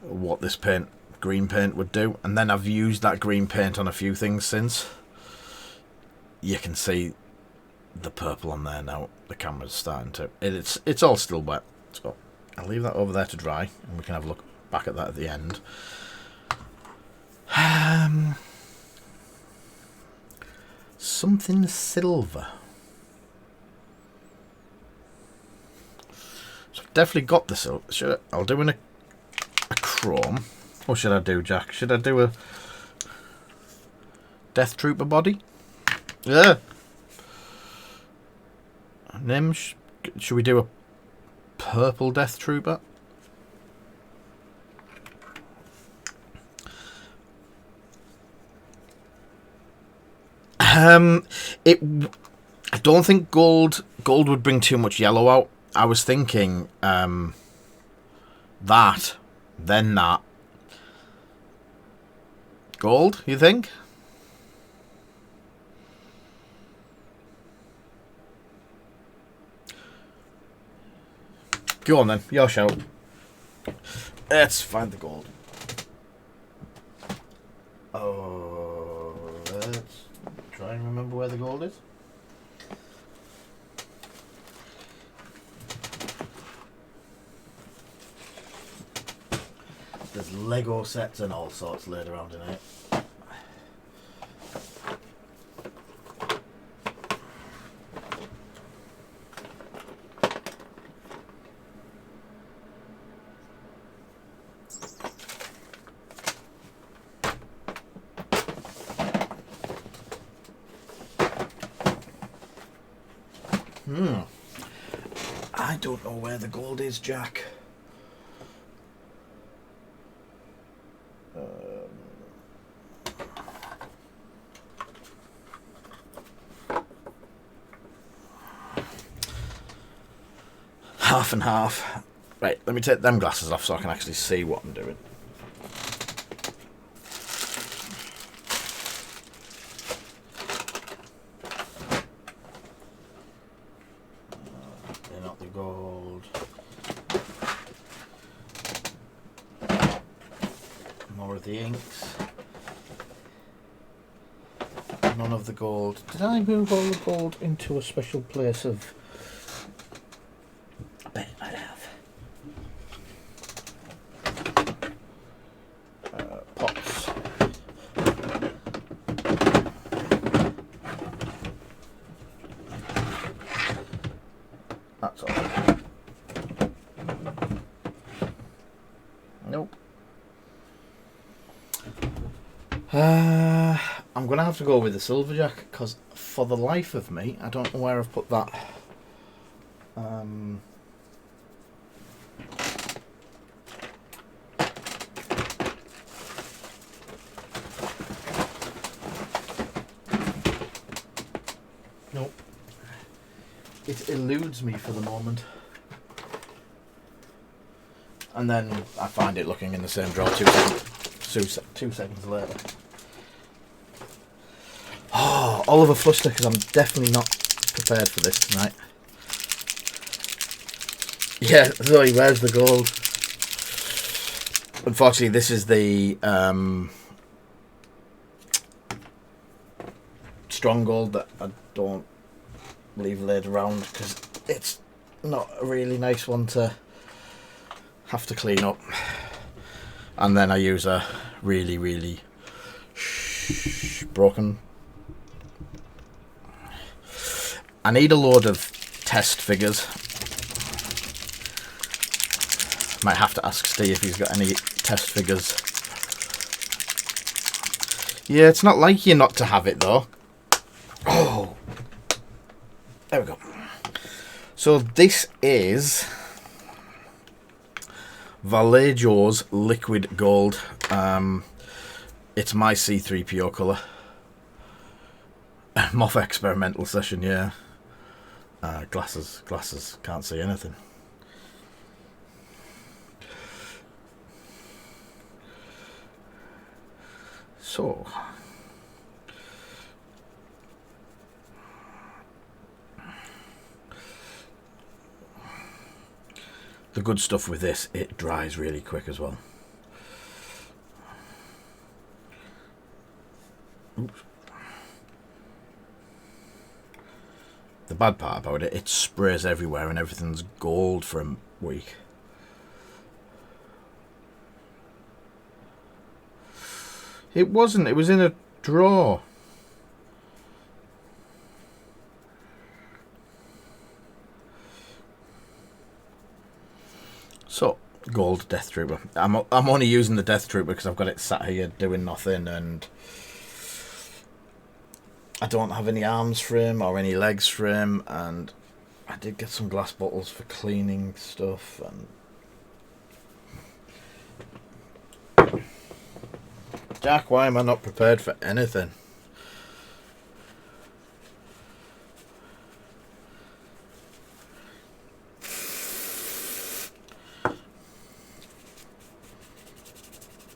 what this green paint would do, and then I've used that green paint on a few things since. You can see the purple on there now. The camera's starting to... It's all still wet, so I'll leave that over there to dry, and we can have a look back at that at the end. Something silver. So I've definitely got the silver. I'll do a chrome. What should I do, Jack? Should I do a Death Trooper body? Yeah. Nim, should we do a purple Death Trooper? I don't think gold would bring too much yellow out. I was thinking that, then that. Gold, you think? Go on then, your show. Let's find the gold. Oh, let's try and remember where the gold is. There's Lego sets and all sorts laid around in it. I don't know where the gold is, Jack. Half and half. Right, let me take them glasses off so I can actually see what I'm doing. They're not the gold. More of the inks. None of the gold. Did I move all the gold into a special place of... pots. That's all. Nope. I'm gonna have to go with the Silverjack because for the life of me, I don't know where I've put that. Nope. It eludes me for the moment. And then I find it looking in the same drawer 2 seconds later. Oh, Oliver Fluster, because I'm definitely not prepared for this tonight. Yeah, Zoe, where's the gold? Unfortunately, this is the strong gold that I don't leave laid around because it's not a really nice one to have to clean up. And then I use a really broken. I need a load of test figures. Might have to ask Steve if he's got any test figures. Yeah, it's not like you not to have it though. Oh, there we go. So this is Vallejo's liquid gold. It's my C3PO colour. Moth experimental session, yeah. Glasses, can't see anything. So, the good stuff with this, it dries really quick as well. Oops. The bad part about it, it sprays everywhere and everything's gold for a week. It wasn't, it was in a drawer. So, gold Death Trooper. I'm only using the Death Trooper because I've got it sat here doing nothing, and I don't have any arms for him or any legs for him, and I did get some glass bottles for cleaning stuff. And Jack, why am I not prepared for anything?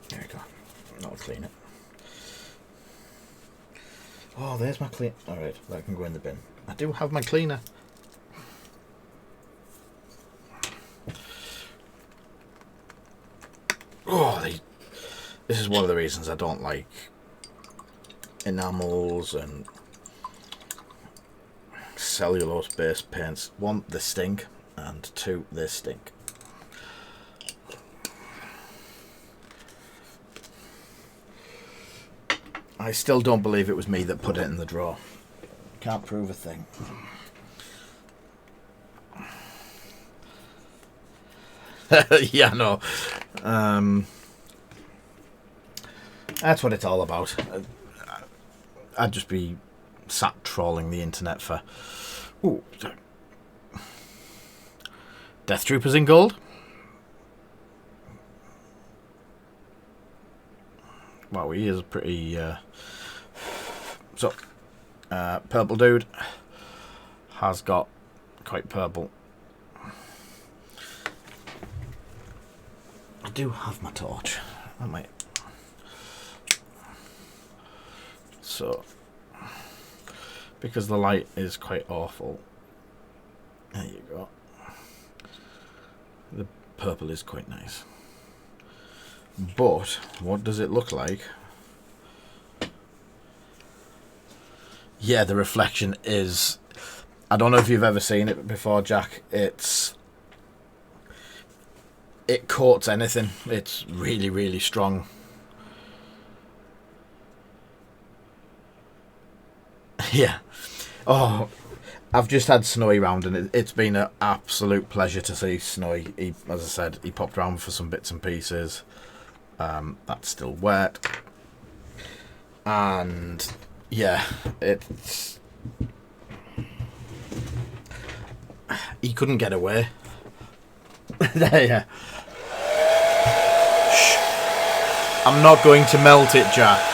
There we go. I'll clean it. Oh, there's my clean. Alright, that can go in the bin. I do have my cleaner. Oh, this is one of the reasons I don't like enamels and cellulose-based paints. One, they stink, and two, they stink. I still don't believe it was me that put it in the drawer. Can't prove a thing. Yeah, no. That's what it's all about. I'd just be sat trolling the internet for... Ooh, sorry. Death Troopers in gold. Wow, he is pretty... purple dude has got quite purple. I do have my torch. I might. So, because the light is quite awful. There you go. The purple is quite nice. But, what does it look like? Yeah, the reflection is... I don't know if you've ever seen it before, Jack. It coats anything. It's really, really strong. Yeah. Oh, I've just had Snowy round, and it's been an absolute pleasure to see Snowy. He, as I said, he popped round for some bits and pieces. That's still wet. And yeah, it's... He couldn't get away. There, yeah. Shh. I'm not going to melt it, Jack.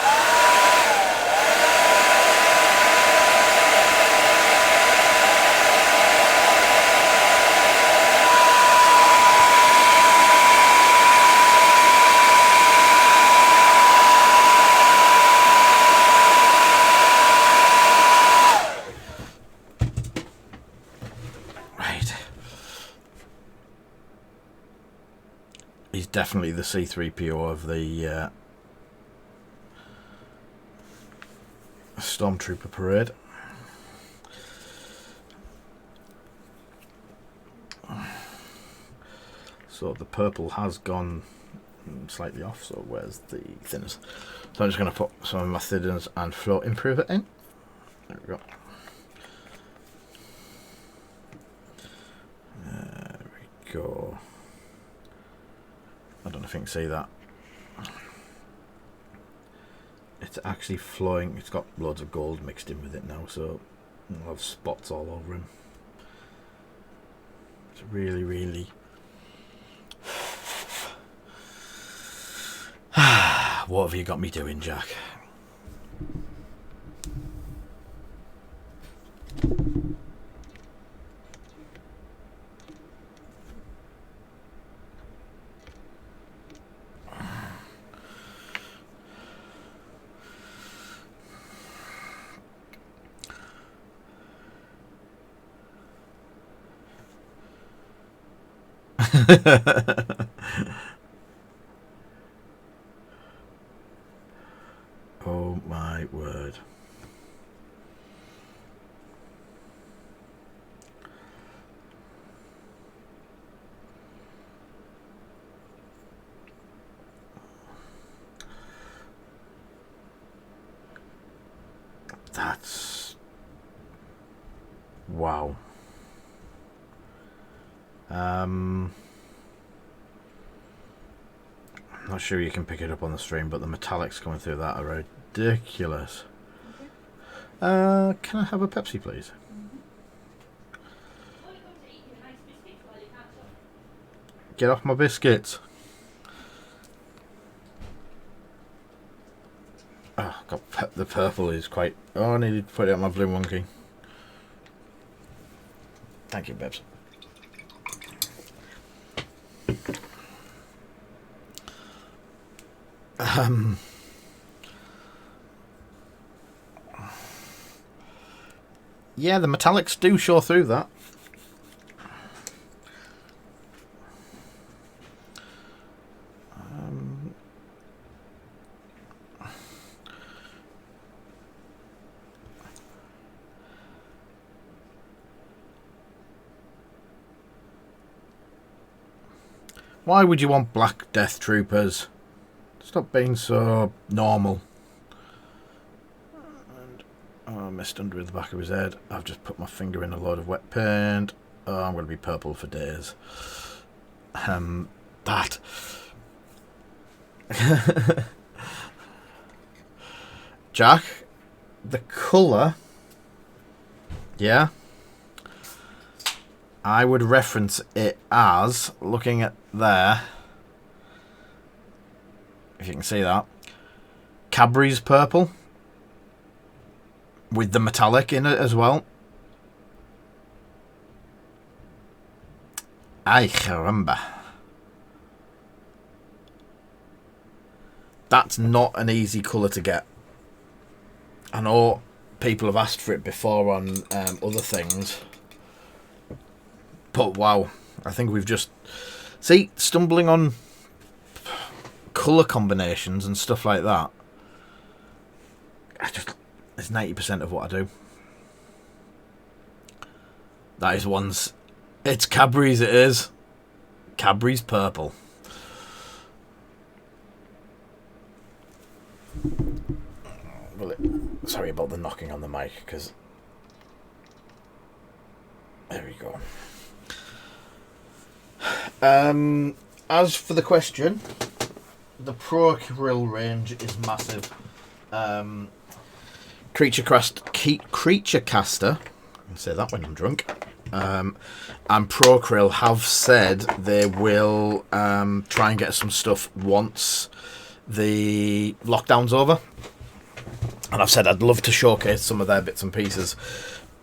He's definitely the C-3PO of the Stormtrooper parade. So the purple has gone slightly off, so where's the thinners? So I'm just going to put some of my thinners and float improver in. There we go. There we go. I don't know if you can see that. It's actually flowing. It's got loads of gold mixed in with it now, so I'll have spots all over him. It's really, really... What have you got me doing, Jack? Oh my word. That's... wow. Not sure you can pick it up on the stream, but the metallics coming through that are ridiculous. Can I have a Pepsi, please? Get off my biscuits. Oh, the purple is quite... Oh, I needed to put it on my blue monkey. Thank you, Bebs. Yeah, the metallics do show through that. Why would you want black death troopers? Stop being so normal. And, oh, I missed under the back of his head. I've just put my finger in a load of wet paint. Oh, I'm going to be purple for days. That. Jack, the colour, yeah, I would reference it as, looking at there, if you can see that, Cadbury's purple with the metallic in it as well. Ay caramba. That's not an easy colour to get. I know people have asked for it before on other things. But wow, I think we've just... See, stumbling on colour combinations and stuff like that. It's 90% of what I do. That is one's... It's Cadbury's, it is. Cadbury's purple. Well, sorry about the knocking on the mic, because... There we go. As for the question, the Pro Krill range is massive. Creature Caster, I can say that when I'm drunk, and Pro Krill have said they will try and get some stuff once the lockdown's over. And I've said I'd love to showcase some of their bits and pieces.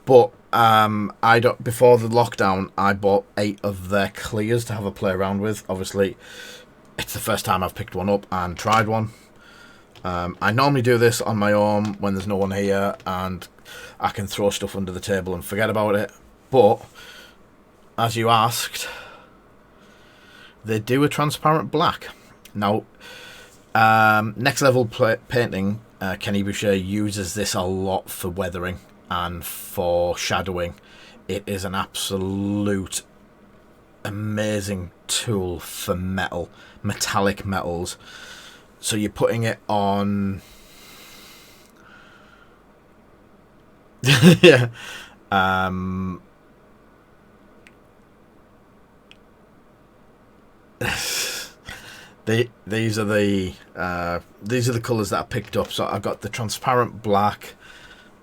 But before the lockdown, I bought 8 of their clears to have a play around with. Obviously, it's the first time I've picked one up and tried one. I normally do this on my own when there's no one here, and I can throw stuff under the table and forget about it. But, as you asked, they do a transparent black. Now, next level painting, Kenny Boucher uses this a lot for weathering and for shadowing. It is an absolute amazing tool for metallic metals. So you're putting it on... yeah. These are the colours that I picked up. So I've got the transparent black,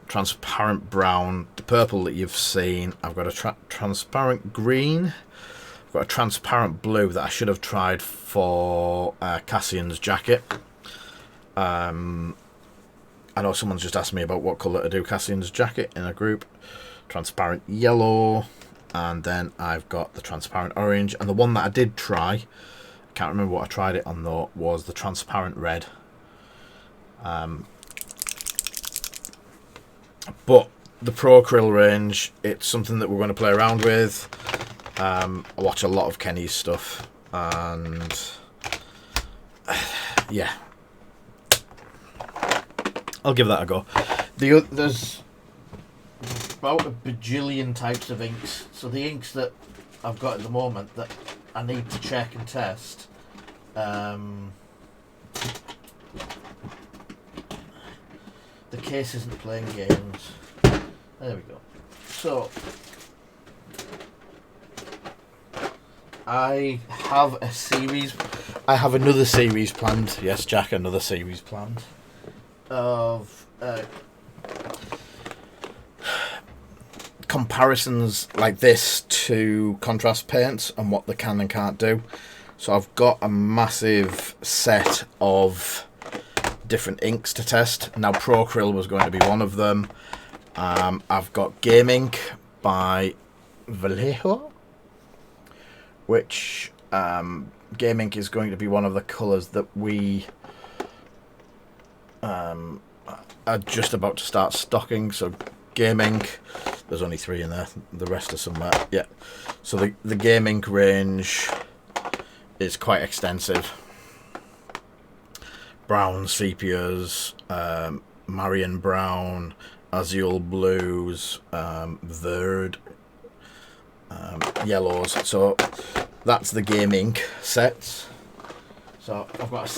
transparent brown, the purple that you've seen. I've got a transparent green. I've got a transparent blue that I should have tried for Cassian's jacket. I know someone's just asked me about what colour to do Cassian's jacket in a group. Transparent yellow, and then I've got the transparent orange, and the one that I did try, I can't remember what I tried it on though, was the transparent red. But the Pro Krill range, it's something that we're going to play around with. I watch a lot of Kenny's stuff, and yeah, I'll give that a go. There's about a bajillion types of inks, so the inks that I've got at the moment that I need to check and test. The case isn't playing games. There we go. So I have a series. I have another series planned. Yes, Jack, another series planned of comparisons like this to contrast paints and what they can and can't do. So I've got a massive set of different inks to test. Now Procryl was going to be one of them. I've got Game Ink by Vallejo, which Game Ink is going to be one of the colours that we are just about to start stocking. So Game Ink, there's only 3 in there, the rest are somewhere. Yeah, so the Game Ink range is quite extensive. Brown sepias, Marion Brown, Azul Blues, Verd, yellows. So that's the Game Ink sets. So I've got a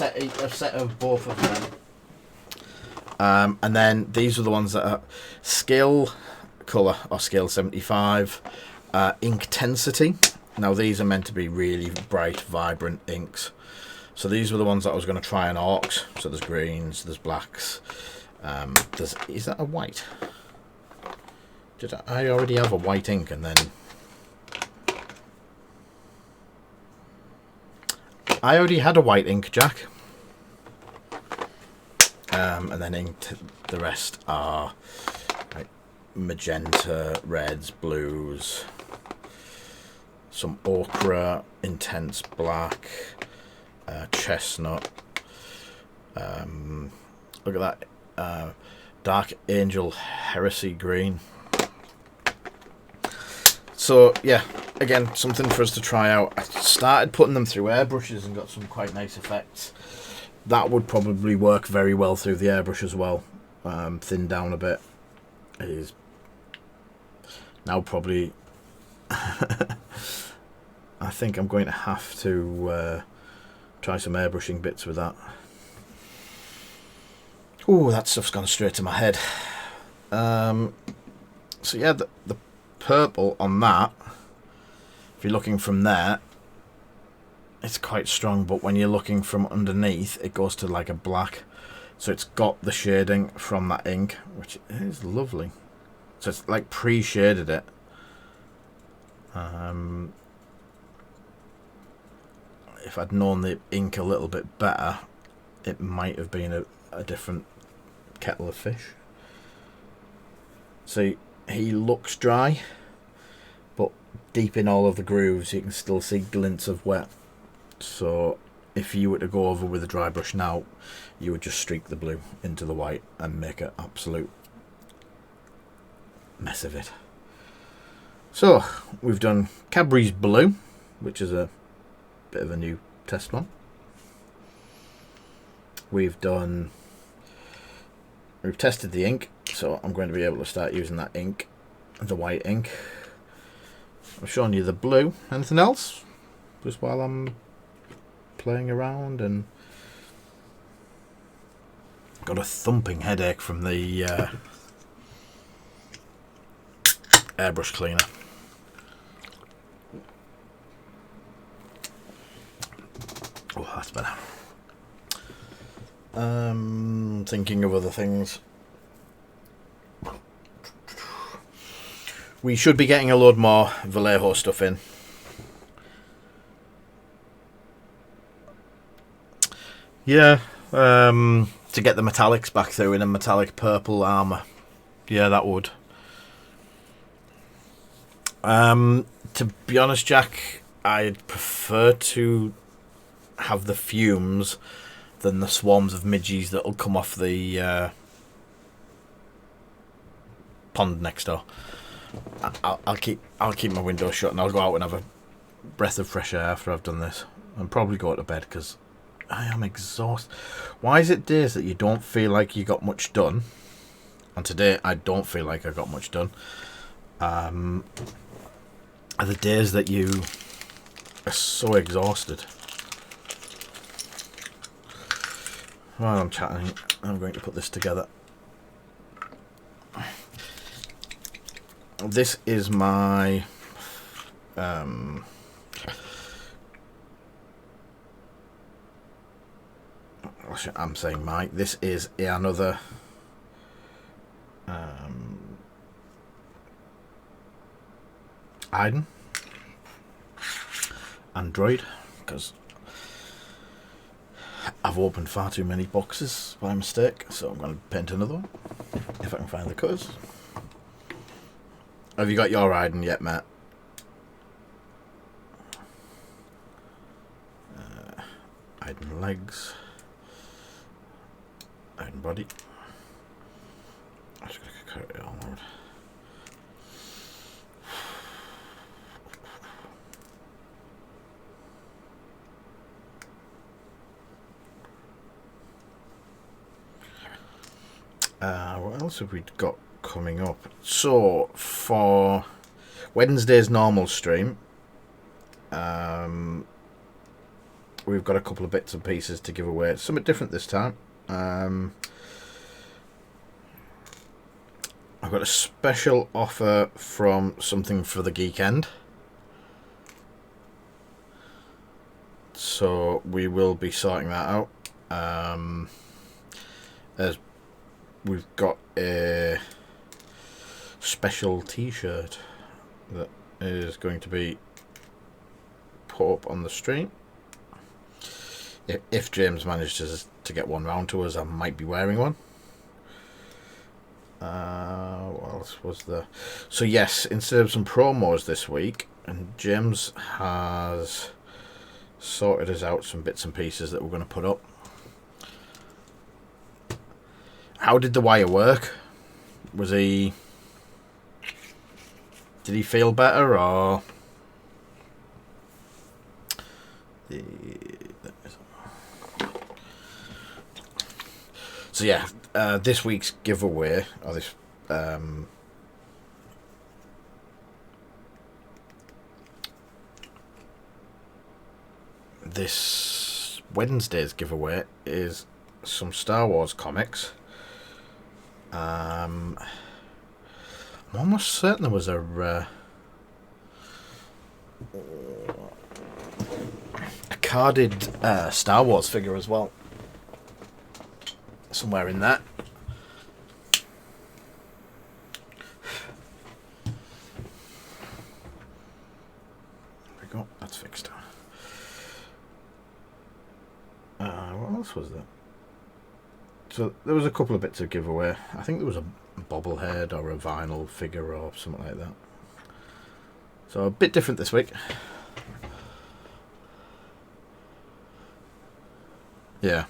set of both of them. And then these are the ones that are scale colour or scale 75, Inktensity. Now these are meant to be really bright, vibrant inks. So these were the ones that I was going to try and auct. So there's greens, there's blacks. Is that a white? Did I already have a white ink and then... I already had a white ink, Jack. And then inked, the rest are like magenta, reds, blues, some ochre, intense black, chestnut. Look at that, Dark Angel Heresy green. So yeah, again, something for us to try out. I started putting them through airbrushes and got some quite nice effects. That would probably work very well through the airbrush as well. Thin down a bit. It is now probably... I think I'm going to have to try some airbrushing bits with that. Ooh, that stuff's gone straight to my head. So yeah, the purple on that, if you're looking from there, it's quite strong, but when you're looking from underneath, it goes to like a black. So it's got the shading from that ink, which is lovely. So it's like pre-shaded it. If I'd known the ink a little bit better, it might have been a different kettle of fish. See, he looks dry, but deep in all of the grooves you can still see glints of wet. So if you were to go over with a dry brush now, you would just streak the blue into the white and make an absolute mess of it. So we've done Cadbury's Blue, which is a bit of a new test one. We've tested the ink, so I'm going to be able to start using that ink, the white ink. I've shown you the blue. Anything else? Just while I'm playing around, and got a thumping headache from the airbrush cleaner. Oh, that's better. Thinking of other things. We should be getting a load more Vallejo stuff in. Yeah, to get the metallics back through in a metallic purple armour. Yeah, that would. To be honest, Jack, I'd prefer to have the fumes than the swarms of midges that'll come off the pond next door. I'll keep my window shut and I'll go out and have a breath of fresh air after I've done this, and probably go to bed because I am exhausted. Why is it days that you don't feel like you got much done? And today I don't feel like I got much done. Are the days that you are so exhausted. While I'm chatting, I'm going to put this together. This is my I'm saying Mike. This is another Aiden Android, because I've opened far too many boxes by mistake, so I'm going to paint another one if I can find the colours. Have you got your Aiden yet, Matt? Aiden legs, Aiden body. I'm just going to cut it all out. What else have we got coming up? So for Wednesday's normal stream, we've got a couple of bits and pieces to give away. It's something different this time. I've got a special offer from Something for the Geekend. So we will be sorting that out. As we've got a special t-shirt that is going to be put up on the stream. If James manages to get one round to us, I might be wearing one. What else was there? So yes, instead of some promos this week, and James has sorted us out some bits and pieces that we're going to put up. How did the wire work? Did he feel better, or so yeah, this week's giveaway, or this Wednesday's giveaway is some Star Wars comics. I'm almost certain there was a carded Star Wars figure as well, somewhere in that. There we go, that's fixed. What else was there? So there was a couple of bits of giveaway. I think there was a bobblehead or a vinyl figure or something like that. So a bit different this week. Yeah.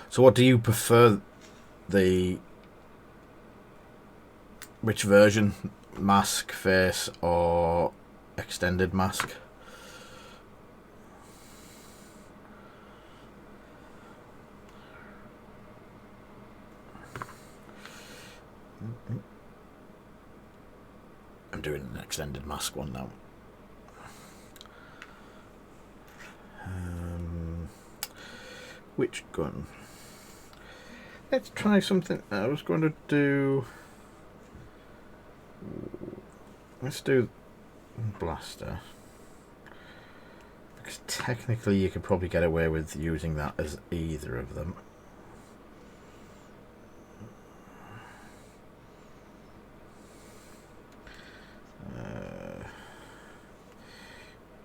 So what do you prefer? Which version? Mask, face, or extended mask? I'm doing an extended mask one now. Which gun? Let's try something. I was going to do. Let's do blaster, because technically you could probably get away with using that as either of them.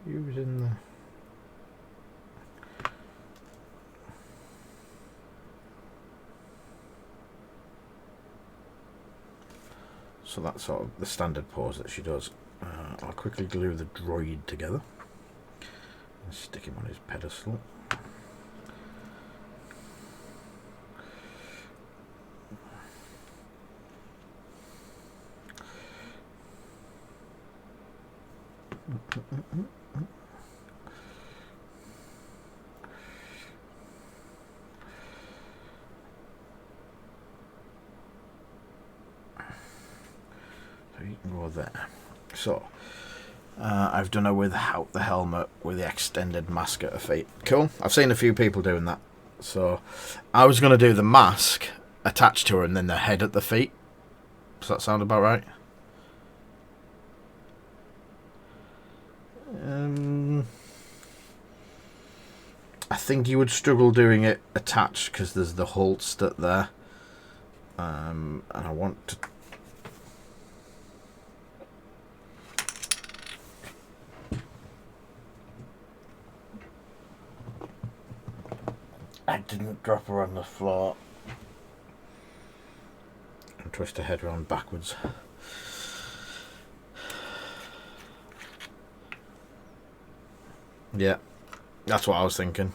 Using the so that's sort of the standard pose that she does. I'll quickly glue the droid together and stick him on his pedestal. So you can go there. So I've done her without the helmet with the extended mask at her feet. Cool. I've seen a few people doing that. So I was going to do the mask attached to her and then the head at the feet. Does that sound about right? I think you would struggle doing it attached because there's the holster there. And I want to... I didn't drop her on the floor. And twist her head around backwards. Yeah, that's what I was thinking.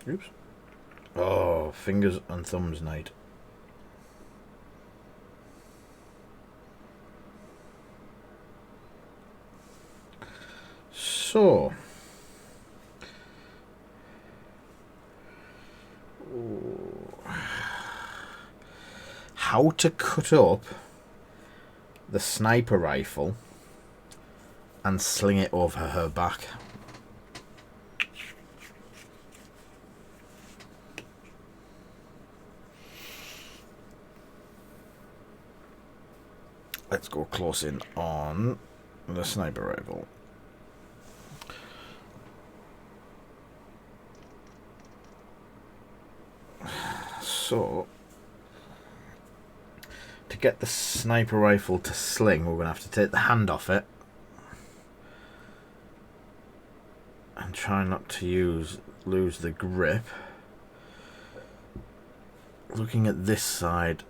Oops. Oh, fingers and thumbs night. So, how to cut up the sniper rifle and sling it over her back. Let's go close in on the sniper rifle. So, to get the sniper rifle to sling, we're going to have to take the hand off it and try not to lose the grip. Looking at this side,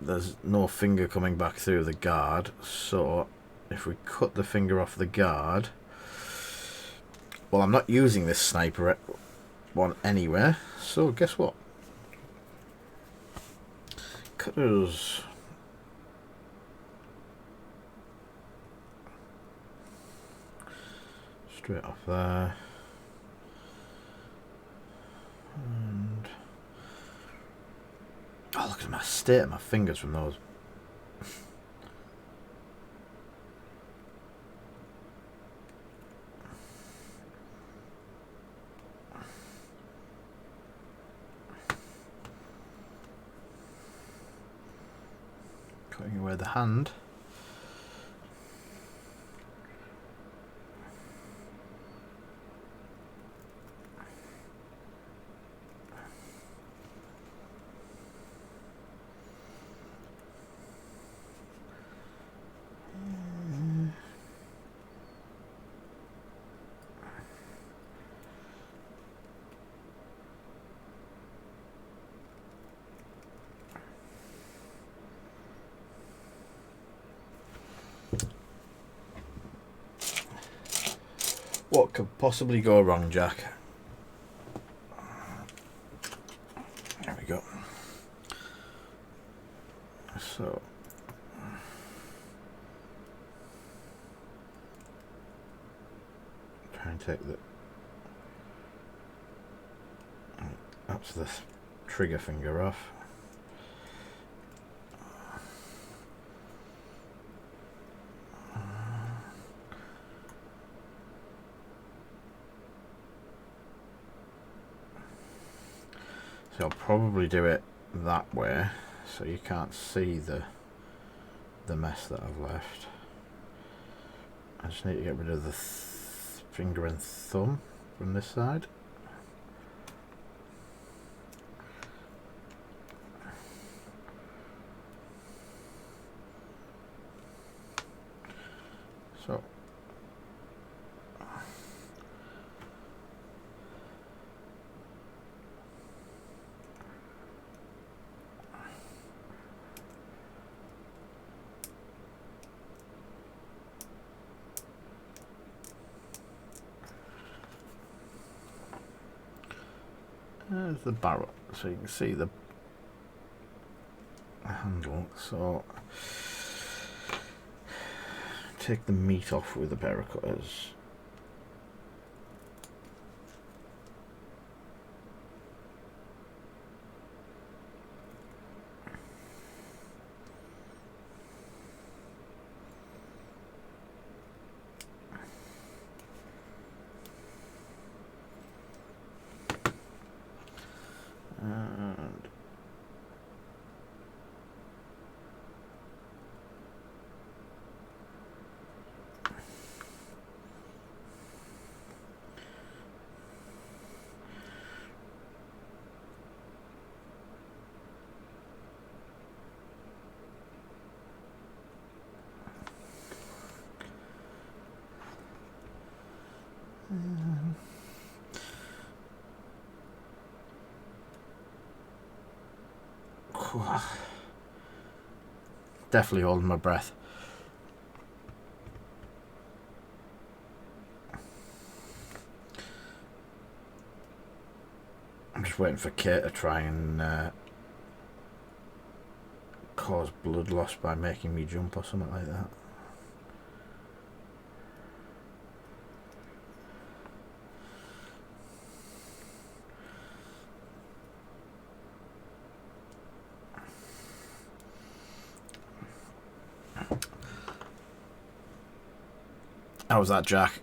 there's no finger coming back through the guard, so if we cut the finger off the guard, well, I'm not using this sniper one anywhere, so guess what? Cutters. Straight off there. And oh, look at my state of my fingers from those. Cutting away the hand. What could possibly go wrong, Jack? There we go. So, try and take that's the trigger finger off. So I'll probably do it that way, so you can't see the mess that I've left. I just need to get rid of the finger and thumb from this side. So there's the barrel, so you can see the handle. So take the meat off with a pair of cutters. And Definitely holding my breath. I'm just waiting for Kate to try and cause blood loss by making me jump or something like that. How was that, Jack?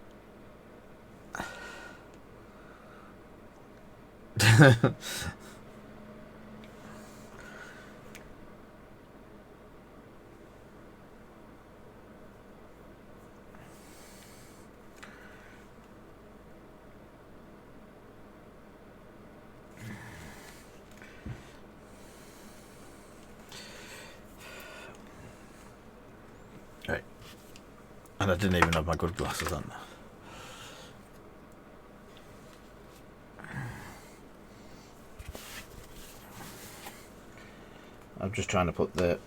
Right. And I didn't even have my good glasses on. I'm just trying to put the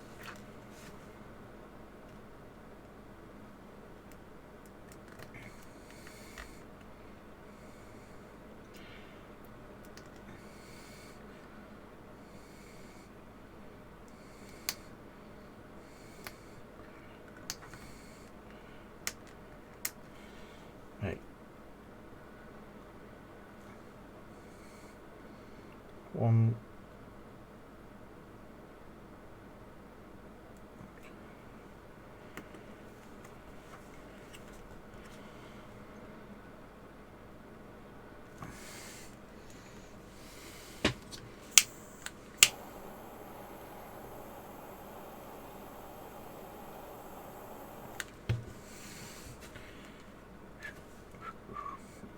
right. One.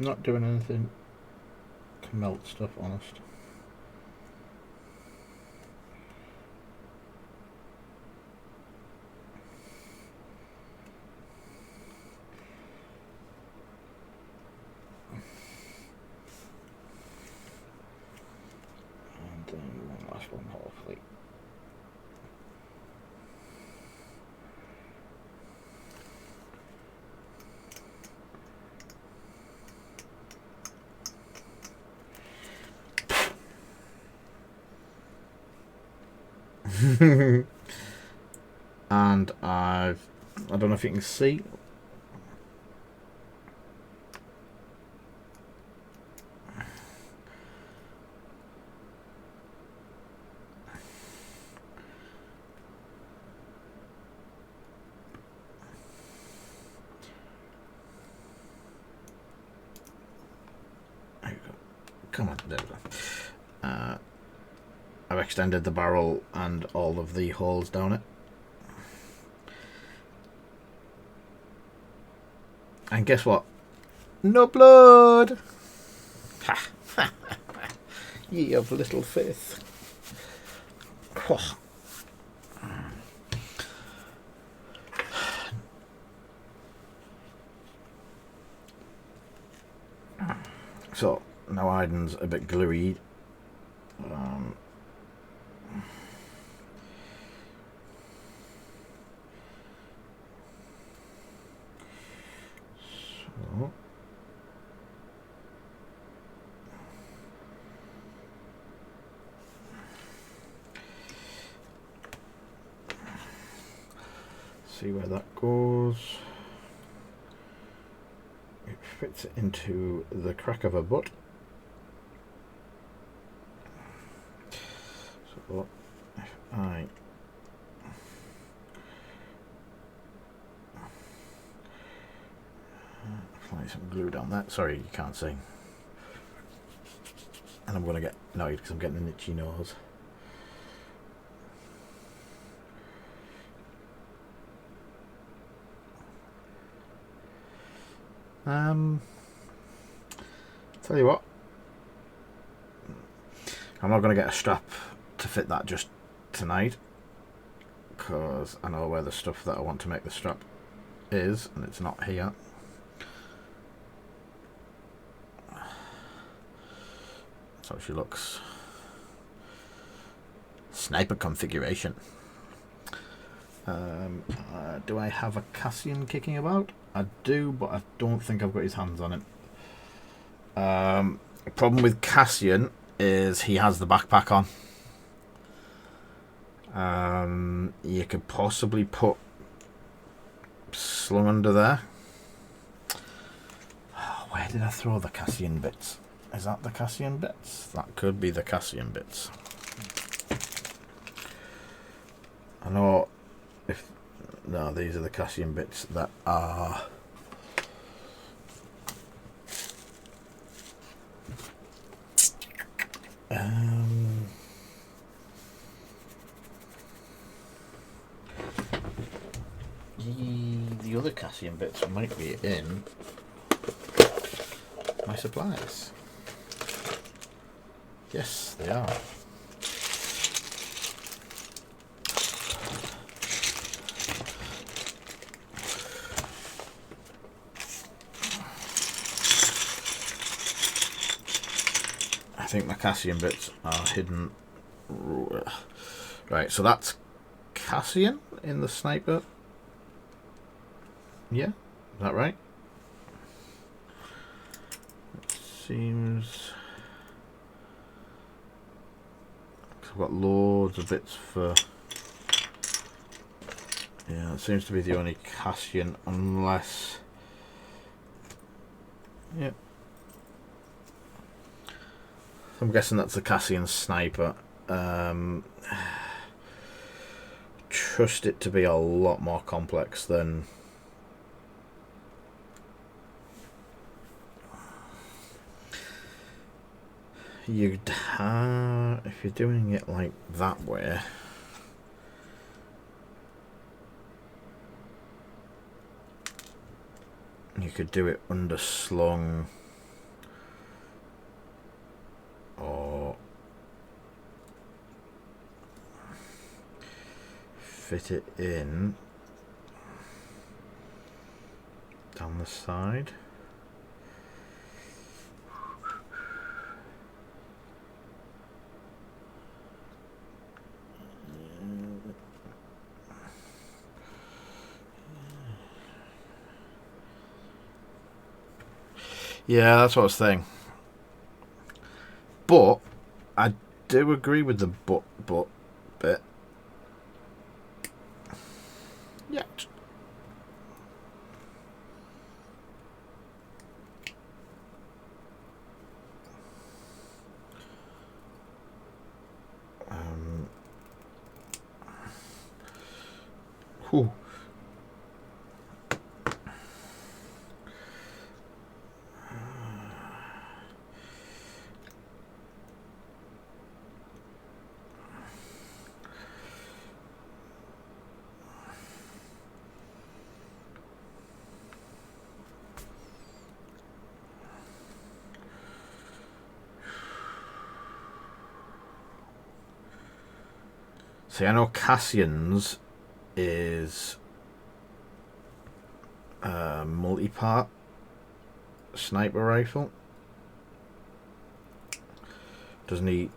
Not doing anything to melt stuff, honest. And then one last one, hopefully. And I don't know if you can see. There you go. Come on, there we go. I've extended the barrel and all of the holes down it. And guess what? No blood! Ha! Ye of little faith. So, now Iden's a bit gluey. See where that goes. It fits into the crack of a butt. So if I apply some glue down that, sorry you can't see, and I'm going to get annoyed because I'm getting an itchy nose. Tell you what, I'm not going to get a strap to fit that just tonight because I know where the stuff that I want to make the strap is and it's not here. So she looks sniper configuration. Do I have a Cassian kicking about? I do, but I don't think I've got his hands on him. The problem with Cassian is he has the backpack on. You could possibly put slung under there. Where did I throw the Cassian bits? Is that the Cassian bits? That could be the Cassian bits. I know if... No, these are the Cassian bits that are... the other Cassian bits might be in my supplies. Yes, they are. I think my Cassian bits are hidden. Right, so that's Cassian in the sniper. Yeah, is that right? It seems... I've got loads of bits for... Yeah, it seems to be the only Cassian, unless... Yep. I'm guessing that's the Cassian sniper. Trust it to be a lot more complex than... You'd have, if you're doing it like that way, you could do it underslung or fit it in down the side. Yeah, that's what I was saying. But I do agree with the but bit. Yeah. Whew. See, I know Cassian's is a multi-part sniper rifle. Doesn't he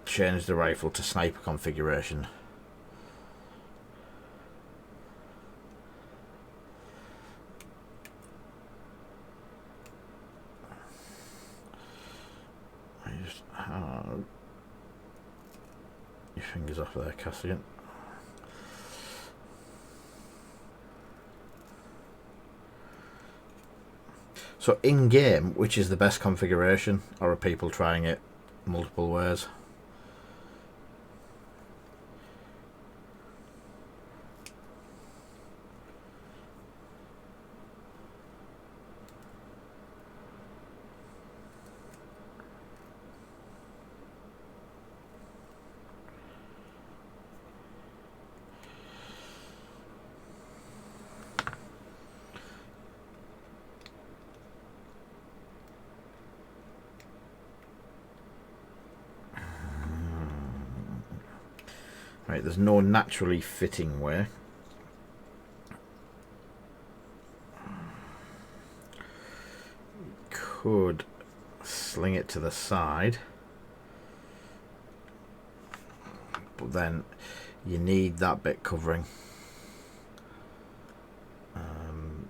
change the rifle to sniper configuration? I just have your fingers off there, Cassian. So in game, which is the best configuration, or are people trying it multiple ways? Right, there's no naturally fitting way. Could sling it to the side but then you need that bit covering. I'm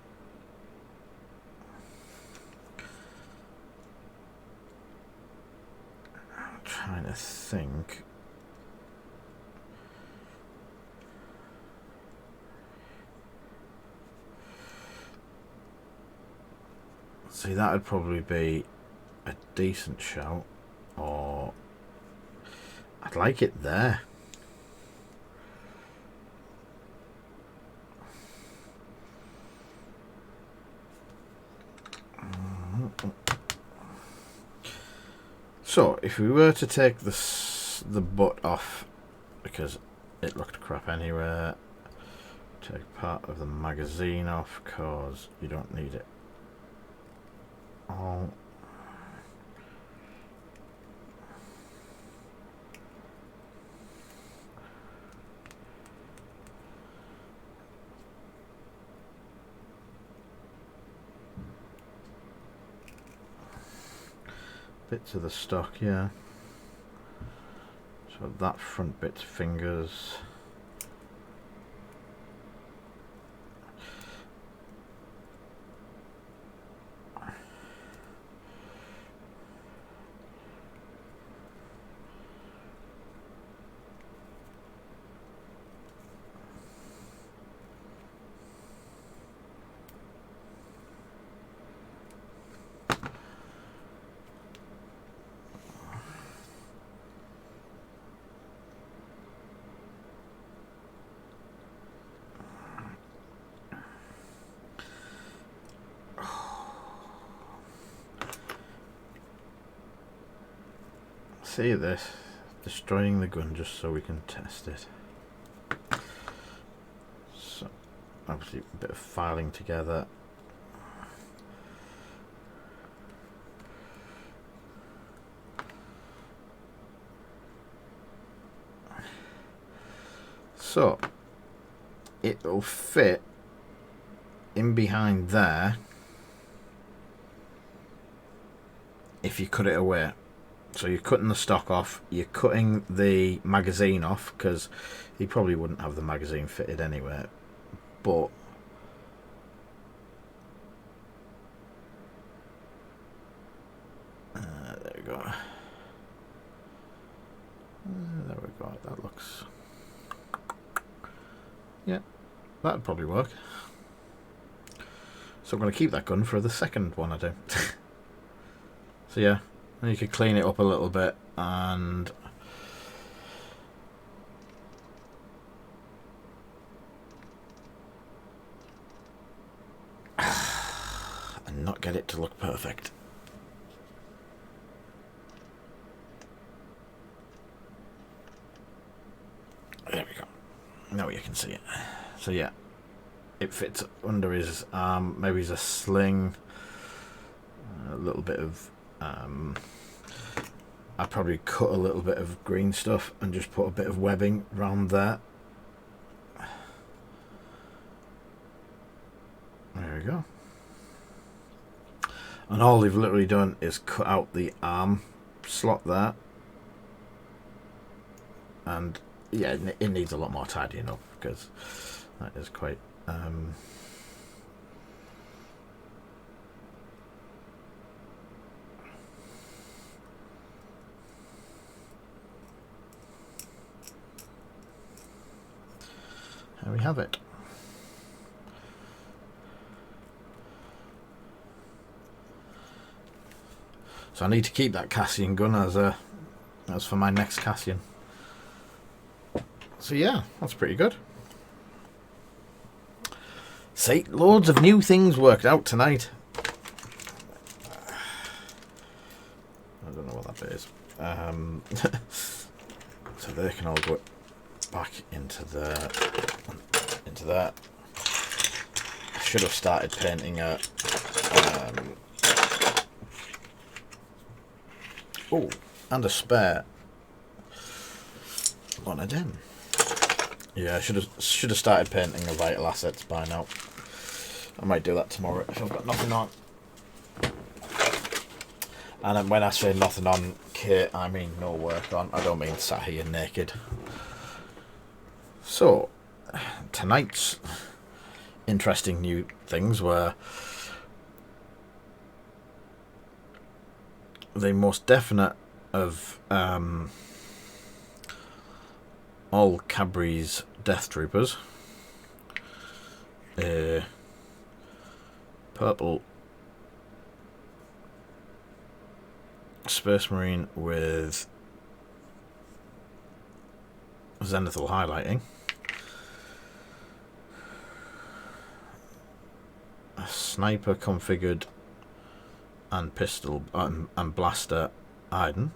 trying to think. See, that would probably be a decent shout, or I'd like it there. So, if we were to take the butt off, because it looked crap anyway, take part of the magazine off, because you don't need it all. Bits of the stock, yeah. So that front bit's fingers. See this, destroying the gun just so we can test it. So obviously a bit of filing together. So it'll fit in behind there if you cut it away. So you're cutting the stock off, you're cutting the magazine off, because he probably wouldn't have the magazine fitted anyway, but there we go. There we go, that looks, yeah, that'd probably work. So I'm going to keep that gun for the second one I do. So yeah. You could clean it up a little bit and not get it to look perfect. There we go. Now you can see it. So yeah, it fits under his arm. Maybe he's a sling. A little bit of I probably cut a little bit of green stuff and just put a bit of webbing around there. There we go. And all they've literally done is cut out the arm slot there. And yeah, it needs a lot more tidying up, because that is quite there we have it. So I need to keep that Cassian gun as for my next Cassian. So yeah, that's pretty good. See, loads of new things worked out tonight. I don't know what that is. So they can all go back into there. I should have started painting a oh, and a spare one of them. Yeah, I should have started painting the vital assets by now. I might do that tomorrow if I've got nothing on. And then when I say nothing on, Kate, I mean no work on. I don't mean sat here naked. So, tonight's interesting new things were the most definite of all Cadbury's Death Troopers. Purple Space Marine with Zenithal Highlighting. A sniper configured and pistol and blaster Iden.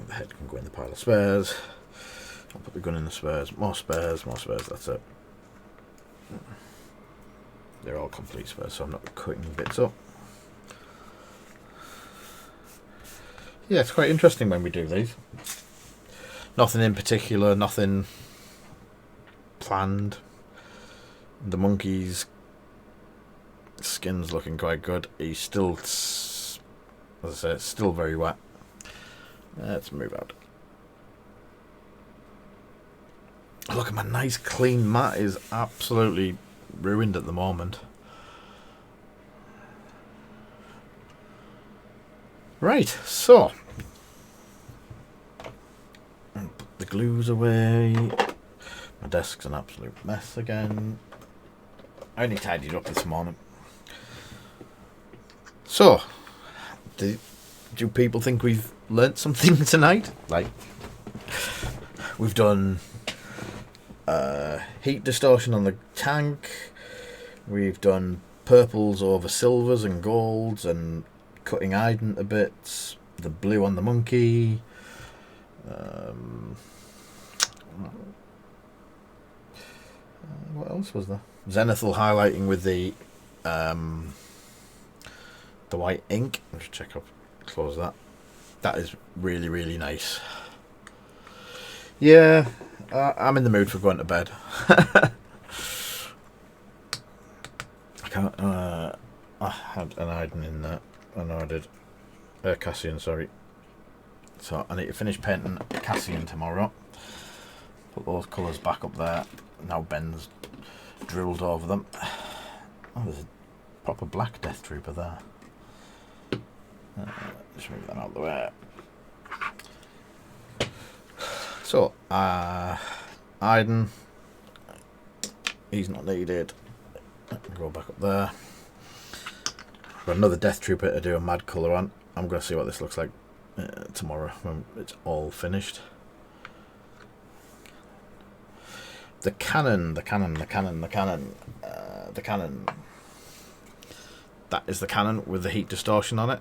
The head can go in the pile of spares. I'll put the gun in the spares. More spares, more spares, that's it. They're all complete spares, so I'm not cutting bits up. Yeah, it's quite interesting when we do these. Nothing in particular, nothing planned. The monkey's skin's looking quite good. He's still, as I say, it's still very wet. Let's move out. Look at my nice clean mat is absolutely ruined at the moment. Right, so put the glues away. My desk's an absolute mess again. I only tidied up this morning. So, do people think we've learnt something tonight? Like, we've done heat distortion on the tank. We've done purples over silvers and golds and cutting Iden to bits. The blue on the monkey. What else was there? Zenithal highlighting with the white ink. Let's check up, close that. That is really, really nice. Yeah, I'm in the mood for going to bed. I can't. I had an Iden in there. I know I did. Cassian, sorry. So I need to finish painting Cassian tomorrow. Put those colours back up there. Now Ben's drilled over them. Oh, there's a proper black Death Trooper there. Just move that out of the way. So, Iden, he's not needed. Go back up there. Got another Death Trooper to do a mad colour on. I'm going to see what this looks like tomorrow when it's all finished. The cannon. That is the cannon with the heat distortion on it.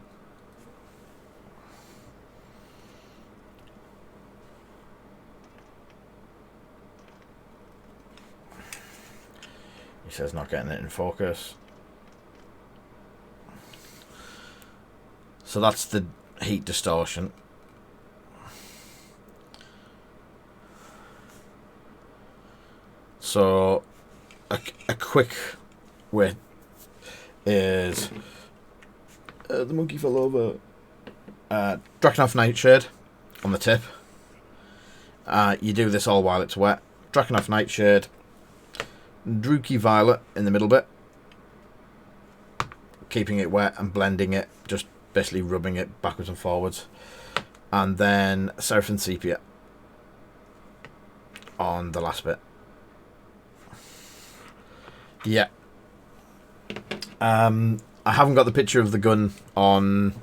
He says not getting it in focus. So that's the heat distortion. So a quick way is the monkey fell over. Drakenhof Nightshade on the tip. You do this all while it's wet. Drakenhof Nightshade. Druki Violet in the middle bit. Keeping it wet and blending it. Just basically rubbing it backwards and forwards. And then Seraphim Sepia on the last bit. Yeah. I haven't got the picture of the gun on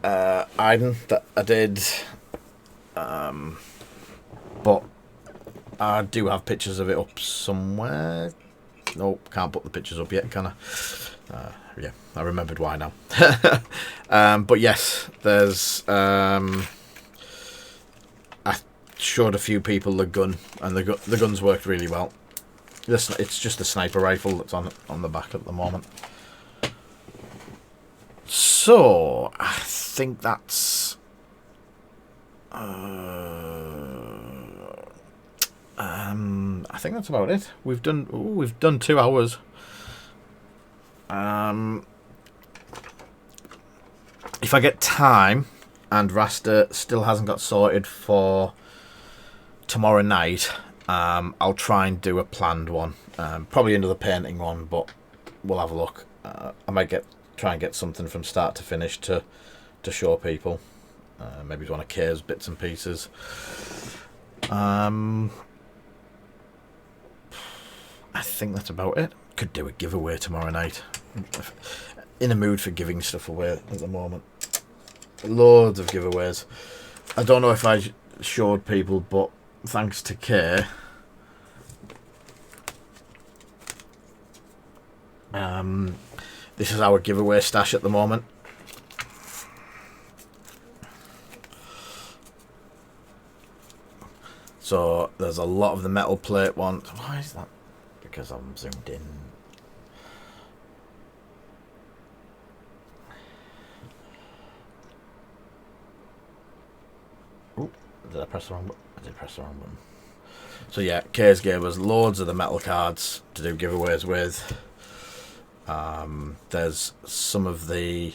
Iden that I did, but I do have pictures of it up somewhere. Nope, can't put the pictures up yet, can I? Yeah, I remembered why now. But yes, there's I showed a few people the gun, and the gun's worked really well. It's just a sniper rifle that's on the back at the moment. So I think that's I think that's about it. We've done 2 hours. If I get time, and Rasta still hasn't got sorted for tomorrow night, I'll try and do a planned one. Probably another painting one, but we'll have a look. I might try and get something from start to finish to show people. Maybe one of Kay's bits and pieces. I think that's about it. Could do a giveaway tomorrow night. In a mood for giving stuff away at the moment. Loads of giveaways. I don't know if I showed people, but thanks to Kay, this is our giveaway stash at the moment. So there's a lot of the metal plate ones. Why is that? Because I'm zoomed in. Ooh, did I press the wrong button? I did press the wrong button. So yeah, Kay's gave us loads of the metal cards to do giveaways with. There's some of the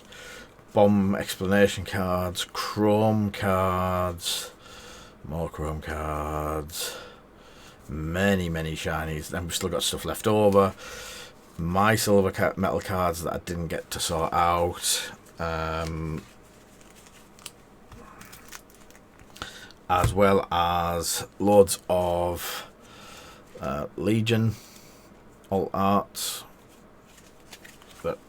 bomb explanation cards, chrome cards, more chrome cards, many shinies. Then we've still got stuff left over. My silver metal cards that I didn't get to sort out. As well as loads of Legion alt arts. But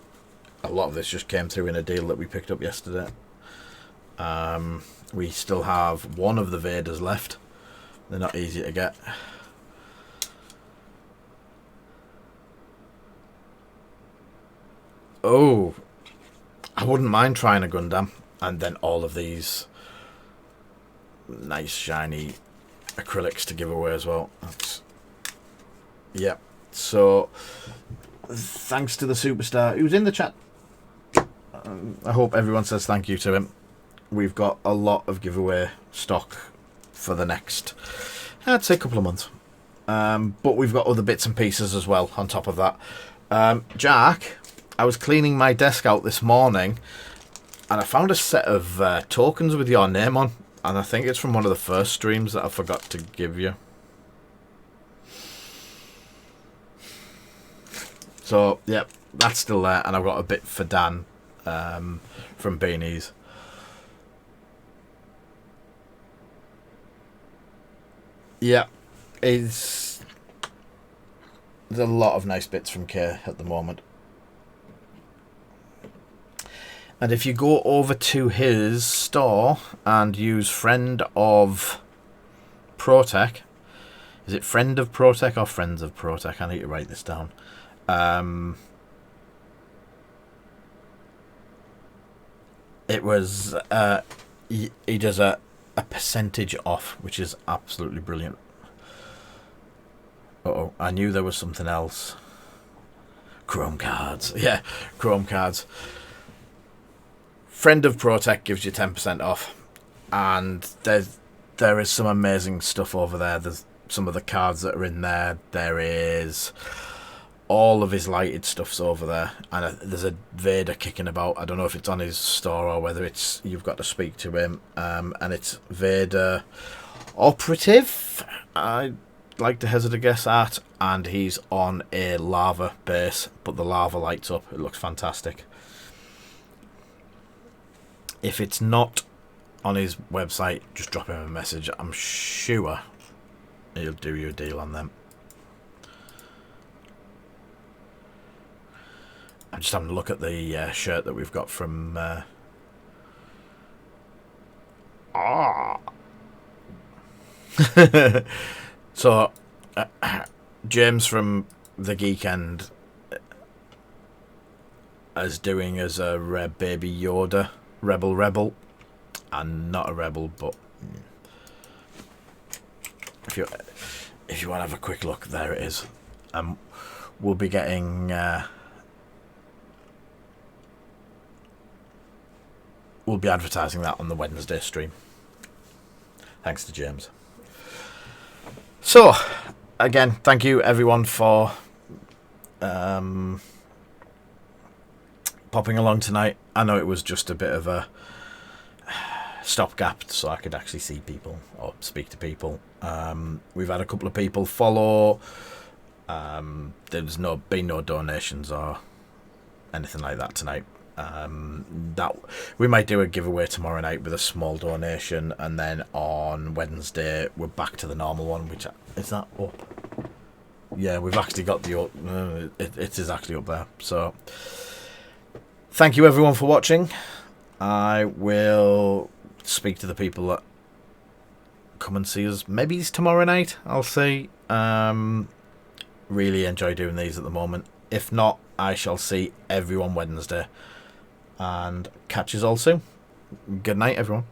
a lot of this just came through in a deal that we picked up yesterday. We still have one of the Vaders left. They're not easy to get. Oh, I wouldn't mind trying a Gundam. And then all of these nice shiny acrylics to give away as well. Yeah. So thanks to the superstar who's in the chat. I hope everyone says thank you to him. We've got a lot of giveaway stock for the next, I'd say, couple of months. But we've got other bits and pieces as well on top of that. Jack, I was cleaning my desk out this morning and I found a set of tokens with your name on. And I think it's from one of the first streams that I forgot to give you. So, yeah, that's still there. And I've got a bit for Dan from Beanies. Yeah, there's a lot of nice bits from Kay at the moment. And if you go over to his store and use Friend of Protec, is it Friend of Protec or Friends of Protec? I need to write this down. It was he does a percentage off, which is absolutely brilliant. Uh-oh, I knew there was something else. Chrome cards. Yeah, Chrome cards. Friend of Protec gives you 10% off, and there is some amazing stuff over there. There's some of the cards that are in there. There is all of his lighted stuff's over there, and there's a Vader kicking about. I don't know if it's on his store or whether it's you've got to speak to him. And it's Vader Operative. I'd like to hazard a guess at, and he's on a lava base, but the lava lights up. It looks fantastic. If it's not on his website, just drop him a message. I'm sure he'll do you a deal on them. I'm just having a look at the shirt that we've got from... So, James from The Geek End is doing as a Baby Yoda. Rebel, and not a rebel, but if you want to have a quick look, there it is. We'll be getting we'll be advertising that on the Wednesday stream, thanks to James. So again, thank you everyone for popping along tonight. I know it was just a bit of a stopgap so I could actually see people or speak to people. We've had a couple of people follow. There's been no donations or anything like that tonight. That we might do a giveaway tomorrow night with a small donation, and then on Wednesday we're back to the normal one. Which is that up? Yeah, we've actually got the it is actually up there. So thank you everyone for watching. I will speak to the people that come and see us. Maybe it's tomorrow night. I'll see. Really enjoy doing these at the moment. If not, I shall see everyone Wednesday. And catch us all soon. Good night, everyone.